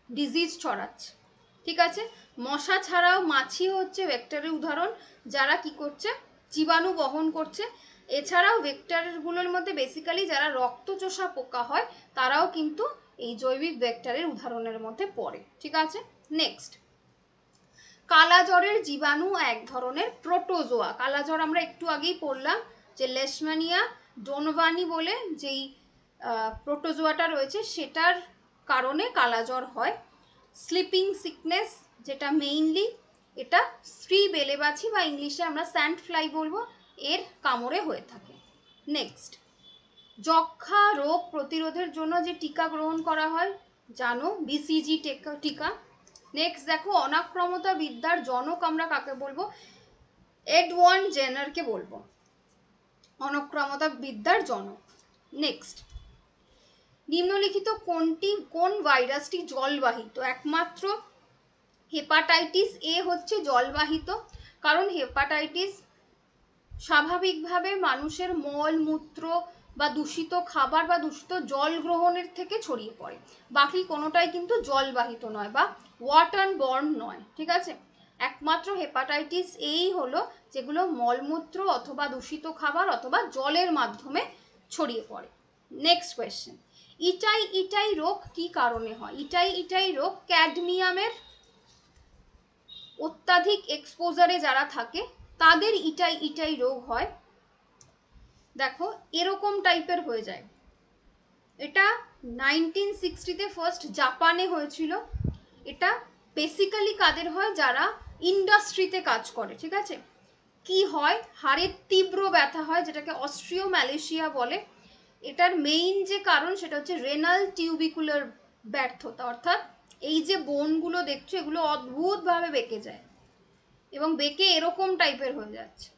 ডিজিজ ছড়াচ্ছে। ঠিক আছে, মশা ছাড়াও মাছি হচ্ছে ভেক্টরের উদাহরণ, যারা কি করছে, জীবাণু বহন করছে। এছাড়াও ভেক্টরগুলোর মধ্যে বেসিক্যালি যারা রক্তচোষা পোকা হয় তারাও কিন্তু এই জৈবিক ভেক্টরের উদাহরণের মধ্যে পড়ে। ঠিক আছে, নেক্সট, কালাজ্বরের জীবাণু এক ধরনের প্রোটোজোয়া। কালাজ্বর আমরা একটু আগেই পড়লাম যে লেশমানিয়া ডোনভানি বলে যেই প্রোটোজোয়াটা রয়েছে সেটার কারণে কালাজ্বর হয়। স্লিপিং সিকনেস, যেটা মেইনলি এটা স্ত্রী বেলেবাছি বা ইংলিশে আমরা স্যান্ড ফ্লাই বলবো, এর কামড়ে হয়ে থাকে। নেক্সট, যক্ষা রোগ প্রতিরোধের জন্য যে টিকা গ্রহণ করা হয় জানো, বিসিজি টিকা। নেক্সট দেখো, অনাক্রমতা বিদ্যার জনক আমরা কাকে বলবো? এডওয়ার্ড জেনারকে বলবো অনাক্রমতা বিদ্যার জনক। নেক্সট, নিম্নলিখিত কোন ভাইরাসটি জলবাহিত? একমাত্র হেপাটাইটিস এ হচ্ছে জলবাহিত, কারণ হেপাটাইটিস স্বাভাবিকভাবে মানুষের মল মূত্র বা দূষিত খাবার বা দূষিত জল গ্রহণের থেকে ছড়িয়ে পড়ে। বাকি কোনোটাই কিন্তু জলবাহিত নয় বা ওয়াটার বর্ন নয়, ঠিক আছে? একমাত্র হেপাটাইটিস এই হলো যেগুলো মলমূত্র অথবা দূষিত খাবার অথবা জলের মাধ্যমে ছড়িয়ে পড়ে। নেক্সট কোয়েশ্চেন, ইটাই ইটাই রোগ কি কারণে হয়? ইটাই ইটাই রোগ ক্যাডমিয়ামের অত্যাধিক এক্সপোজারে যারা থাকে তাদের ইটাই ইটাই রোগ হয়। দেখো এরকম টাইপের হয়ে যায়। এটা 1960-তে ফার্স্ট জাপানে হয়েছিল। এটা বেসিক্যালি কাদের হয়? যারা ইন্ডাস্ট্রিতে কাজ করে, ঠিক আছে? কি হয়? হাড়ের তীব্র ব্যথা হয়, যেটাকে অস্ট্রিওম্যালেশিয়া বলে। এটার মেইন যে কারণ সেটা হচ্ছে রেনাল টিউবিকুলার ব্যর্থতা, অর্থাৎ এই যে বোনগুলো দেখছো এগুলো অদ্ভুতভাবে বেঁকে যায় এবং বেঁকে এরকম টাইপের হয়ে যাচ্ছে।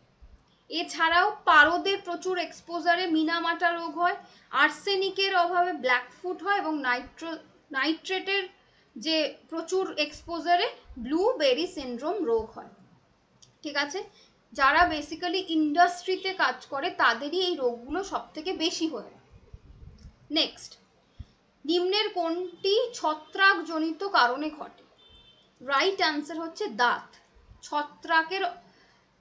এছাড়াও পারদের প্রচুর এক্সপোজারে মিনামাটা রোগ হয়, আর্সেনিকের অভাবে ব্ল্যাকফুট হয় এবং নাইট্রেটের যে প্রচুর এক্সপোজারে ব্লুবেরি সিনড্রোম রোগ হয়, ঠিক আছে? যারা বেসিক্যালি ইন্ডাস্ট্রিতে কাজ করে তাদেরই এই রোগগুলো সব থেকে বেশি হয়। নেক্সট, নিম্নের কোনটি ছত্রাকজনিত কারণে ঘটে? রাইট অ্যান্সার হচ্ছে দাঁত। ছত্রাকের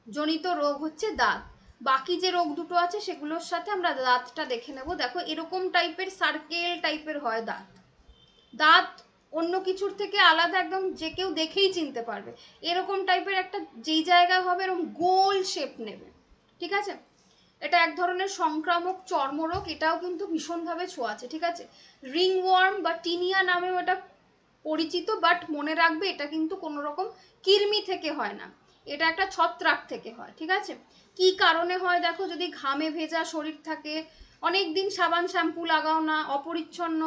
জনিত রোগ হচ্ছে দাঁত। বাকি যে রোগ দুটো আছে সেগুলোর সাথে আমরা দাঁতটা দেখে নেব। দেখো এরকম টাইপের সার্কেল টাইপের হয় দাঁত। দাঁত অন্য কিছুর থেকে আলাদা, একদম যে কেউ দেখেই চিনতে পারবে। এরকম টাইপের একটা যেই জায়গায় হবে এরকম গোল শেপ নেবে, ঠিক আছে? এটা এক ধরনের সংক্রামক চর্মরোগ, এটাও কিন্তু ভীষণভাবে ছোঁয়াচে, ঠিক আছে? রিংওয়ার্ম বা টিনিয়া নামেও এটা পরিচিত, বাট মনে রাখবে এটা কিন্তু কোনো রকম কৃমি থেকে হয় না, এটা একটা ছত্রাক থেকে হয়, ঠিক আছে? কি কারণে হয়? দেখো, যদি ঘামে ভেজা শরীর থাকে, অনেক দিন সাবান শ্যাম্পু লাগাও না, অপরিচ্ছন্ন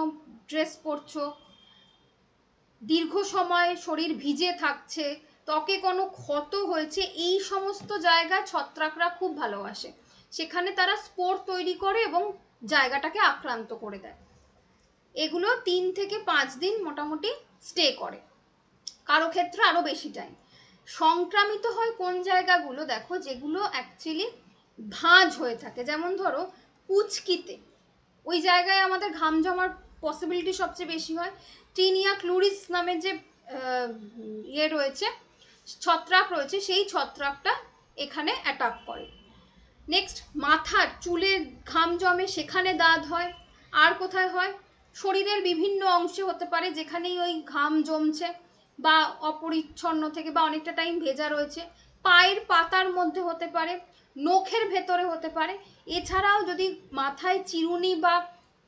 ড্রেস পরছো, দীর্ঘ সময় শরীর ভিজে থাকছে, ত্বকে কোনো ক্ষত হয়েছে, এই সমস্ত জায়গায় ছত্রাকরা খুব ভালোবাসে। সেখানে তারা স্পোর তৈরি করে এবং জায়গাটাকে আক্রান্ত করে দেয়। এগুলো 3 থেকে 5 দিন মোটামুটি স্টে করে, কারো ক্ষেত্রে আরো বেশি টাইম। সংক্রামিত হয় কোন জায়গাগুলো? দেখো, যেগুলো অ্যাকচুয়ালি ভাঁজ হয়ে থাকে, যেমন ধরো পুচকিতে, ওই জায়গায় আমাদের ঘাম জমার পসিবিলিটি সবচেয়ে বেশি হয়। টিনিয়া ক্লুরিস নামে যে ইয়ে রয়েছে, ছত্রাক রয়েছে, সেই ছত্রাকটা এখানে অ্যাটাক করে। নেক্সট, মাথার চুলে ঘাম জমে, সেখানে দাঁত হয়। আর কোথায় হয়? শরীরের বিভিন্ন অংশে হতে পারে যেখানেই ওই ঘাম জমছে বা অপরিচ্ছন্ন থেকে বা অনেকটা টাইম ভেজা রয়েছে। পায়ের পাতার মধ্যে হতে পারে, নখের ভেতরে হতে পারে। এছাড়াও যদি মাথায় চিরুনি বা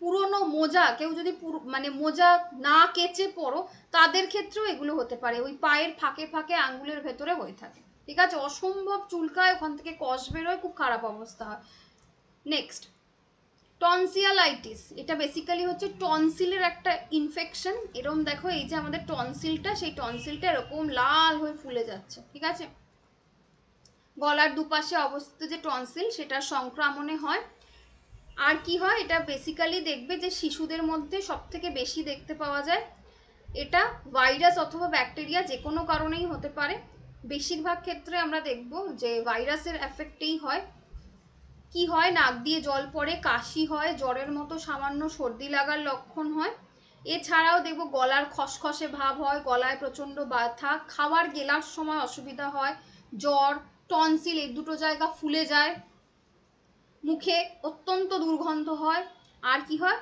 পুরনো মোজা, কেউ যদি মানে মোজা না কেচে পরো, তাদের ক্ষেত্রেও এগুলো হতে পারে, ওই পায়ের ফাঁকে ফাঁকে আঙ্গুলের ভেতরে হয়ে থাকে, ঠিক আছে? অসম্ভব চুলকায়, ওখান থেকে কষ বেরোয়, খুব খারাপ অবস্থা হয়। নেক্সট, টনসিয়ালাইটিস। এটা বেসিক্যালি হচ্ছে টনসিলের একটা ইনফেকশন। এরকম দেখো, এই যে আমাদের টনসিলটা, সেই টনসিলটা এরকম লাল হয়ে ফুলে যাচ্ছে, ঠিক আছে? গলার দুপাশে অবস্থিত যে টনসিল, সেটা সংক্রমণে হয়। আর কি হয়? এটা বেসিক্যালি দেখবে যে শিশুদের মধ্যে সব থেকে বেশি দেখতে পাওয়া যায়। এটা ভাইরাস অথবা ব্যাকটেরিয়া যে কোনো কারণেই হতে পারে। বেশিরভাগ ক্ষেত্রে আমরা দেখব যে ভাইরাসের এফেক্টেই হয়। কি হয়? নাক দিয়ে জল পড়ে, কাশি হয়, জ্বরের মতো সামান্য সর্দি লাগার লক্ষণ হয়। এছাড়াও দেখব গলার খসখসে ভাব হয়, গলায় প্রচণ্ড ব্যথা, খাবার গেলার সময় অসুবিধা হয়, জ্বর, টনসিল এই দুটো জায়গা ফুলে যায়, মুখে অত্যন্ত দুর্গন্ধ হয়। আর কি হয়?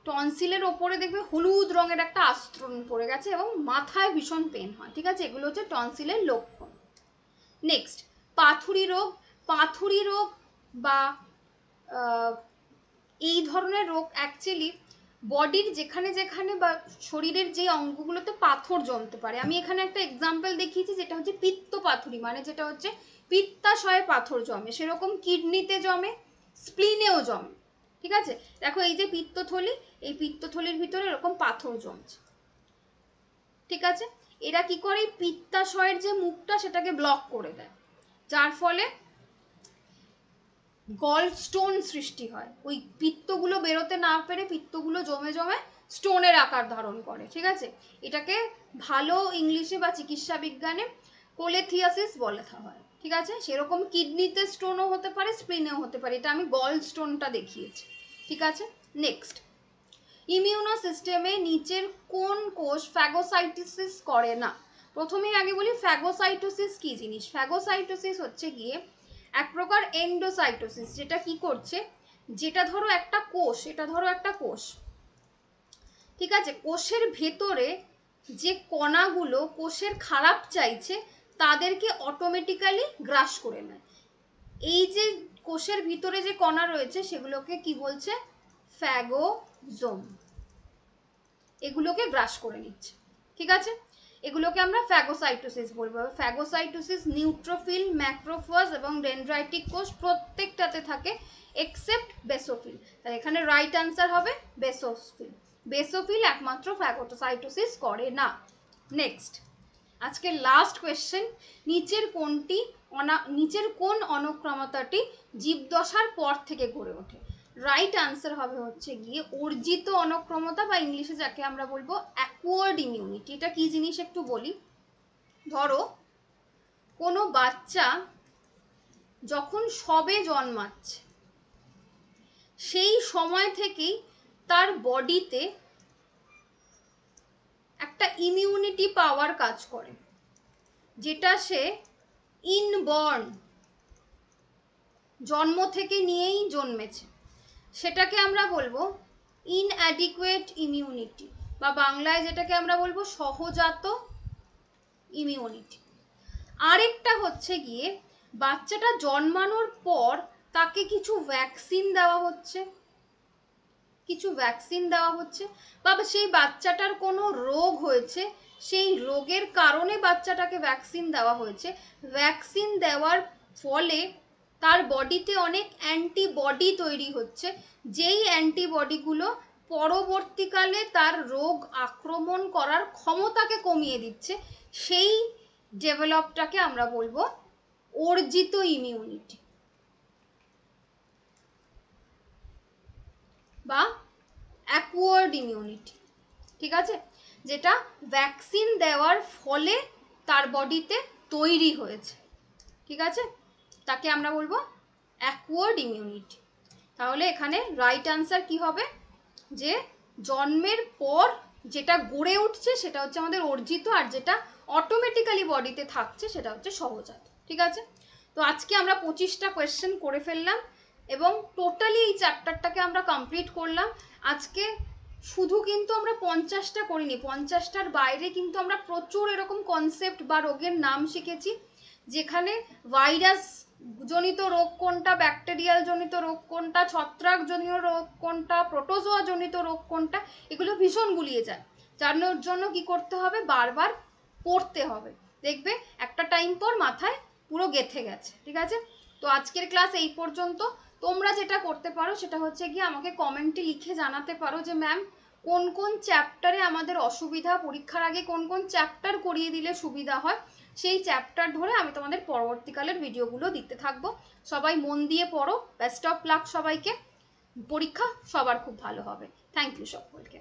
টনসিলের ওপরে দেখবে হলুদ রঙের একটা আস্তরণ পড়ে গেছে এবং মাথায় ভীষণ পেন হয়, ঠিক আছে? এগুলো হচ্ছে টনসিলের লক্ষণ। নেক্সট, পাথুরি রোগ। পাথুরি রোগ বা এই ধরনের রোগ অ্যাকচুয়ালি বডির যেখানে যেখানে বা শরীরের যে অঙ্গগুলোতে পাথর জমতে পারে, আমি এখানে একটা এক্সাম্পল দেখিয়েছি যেটা হচ্ছে পিত্ত পাথরি, মানে যেটা হচ্ছে পিত্তাশয়ে পাথর জমে, সেরকম কিডনিতে জমে, স্প্লিনেও জমে। ঠিক আছে, দেখো এই যে পিত্তথলি, এই পিত্তথলির ভিতরে এরকম পাথর জমছে। ঠিক আছে, এরা কি করে পিত্তাশয়ের যে মুখটা সেটাকে ব্লক করে দেয়, যার ফলে গল স্টোন সৃষ্টি হয়। ওই পিত্তগুলো বেরোতে না পেরে পিত্তগুলো জমে জমে স্টোনের আকার ধারণ করে। ঠিক আছে, এটাকে ভালো ইংলিশে বা চিকিৎসা বিজ্ঞানে কোলেথিয়াসিস বলা হয়। ঠিক আছে, সেরকম কিডনিতে স্টোনও হতে পারে, স্প্লিনেও হতে পারে, এটা আমি গল স্টোনটা দেখিয়েছি। ঠিক আছে, নেক্সট, ইমিউনো সিস্টেমে নিচের কোন কোষ ফ্যাগোসাইটোসিস করে না? প্রথমেই আগে বলি ফ্যাগোসাইটোসিস কি জিনিস। ফ্যাগোসাইটোসিস হচ্ছে গিয়ে এক প্রকার এন্ডোসাইটোসিস, যেটা কি করছে, যেটা ধরো একটা কোষ, এটা ধরো একটা কোষ, ঠিক আছে, কোষের ভেতরে যে কণাগুলো কোষের খারাপ চাইছে তাদেরকে অটোমেটিক্যালি গ্রাস করে নেয়। এই যে কোষের ভিতরে যে কণা রয়েছে সেগুলোকে কি বলছে, ফ্যাগোজোম, এগুলোকে গ্রাস করে নিচ্ছে। ঠিক আছে, এগুলোকে আমরা ফ্যাগোসাইটোসিস বলবো। ফ্যাগোসাইটোসিস নিউট্রোফিল, ম্যাক্রোফেজ এবং ডেনড্রাইটিক কোষ প্রত্যেকটাতে থাকে এক্সেপ্ট বেসোফিল। তাই এখানে রাইট আনসার হবে বেসোফিল। বেসোফিল একমাত্র ফ্যাগোসাইটোসিস করে না। নেক্সট, আজকে লাস্ট কোয়েশ্চেন, নিচের কোন অনুক্রমতাটি জীবদশার পর থেকে গড়ে ওঠে? রাইট আনসার হবে হচ্ছে গিয়ে অর্জিত অনুক্রমতা, বা ইংলিশে যাকে আমরা বলবো অ্যাকোয়ার্ড ইমিউনিটি। এটা কি জিনিস একটু বলি। ধরো কোনো বাচ্চা যখন সবে জন্মাচ্ছে সেই সময় থেকেই তার বডিতে একটা ইমিউনিটি পাওয়ার কাজ করে, যেটা সে ইনবর্ন, জন্ম থেকে নিয়েই জন্মেছে, সেটাকে আমরা বলবো ইনঅ্যাডিকুয়েট ইমিউনিটি, বা বাংলায় যেটাকে আমরা বলবো সহজাত ইমিউনিটি। আরেকটা হচ্ছে গিয়ে বাচ্চাটা জন্মানোর পর তাকে কিছু ভ্যাকসিন দেওয়া হচ্ছে, বা সেই বাচ্চাটার কোনো রোগ হয়েছে, সেই রোগের কারণে বাচ্চাটাকে ভ্যাকসিন দেওয়া হয়েছে। ভ্যাকসিন দেওয়ার ফলে তার বডিতে অনেক অ্যান্টিবডি তৈরি হচ্ছে, যেই অ্যান্টিবডিগুলো পরবর্তীকালে তার রোগ আক্রমণ করার ক্ষমতাকে কমিয়ে দিচ্ছে। সেই ডেভেলপটাকে আমরা বলবো অর্জিত ইমিউনিটি বা অ্যাকোয়ার্ড ইমিউনিটি। ঠিক আছে, যেটা ভ্যাকসিন দেওয়ার ফলে তার বডিতে তৈরি হয়েছে। ঠিক আছে, তাকে আমরা বলবো অ্যাকোয়ার্ড ইমিউনিটি। তাহলে এখানে রাইট আনসার কি হবে, যে জন্মের পর যেটা গড়ে উঠছে সেটা হচ্ছে আমাদের অর্জিত, আর যেটা অটোমেটিক্যালি বডিতে থাকছে সেটা হচ্ছে সহজাত। ঠিক আছে, তো আজকে আমরা 25টা কোয়েশ্চেন করে ফেললাম এবং টোটালি এই চ্যাপ্টারটাকে আমরা কমপ্লিট করলাম। আজকে শুধু কিন্তু আমরা 50টা করিনি, 50টার বাইরে কিন্তু আমরা প্রচুর এরকম কনসেপ্ট বা রোগের নাম শিখেছি, যেখানে ভাইরাস জনিত রোগ কোনটা, ব্যাকটেরিয়াল জনিত রোগ কোনটা, ছত্রাক জনিত রোগ কোনটা, প্রোটোজোয়া জনিত রোগ কোনটা, এগুলো ভীষণ গুলিয়ে যায়। যার জন্য কি করতে হবে, বারবার পড়তে হবে, দেখবে একটা টাইম পর মাথায় পুরো গেঁথে গেছে। ঠিক আছে, তো আজকের ক্লাস এই পর্যন্ত। তোমরা যেটা করতে পারো সেটা হচ্ছে গিয়ে আমাকে কমেন্টে লিখে জানাতে পারো যে ম্যাম কোন কোন চ্যাপ্টারে আমাদের অসুবিধা, পরীক্ষার আগে কোন কোন চ্যাপ্টার করিয়ে দিলে সুবিধা হয়, সেই চ্যাপ্টার ধরে আমি তোমাদের পরবর্তীকালের ভিডিওগুলো দিতে থাকবো। সবাই মন দিয়ে পড়ো। বেস্ট অফ লাক সবাইকে, পরীক্ষা সবার খুব ভালো হবে। থ্যাংক ইউ সকলকে।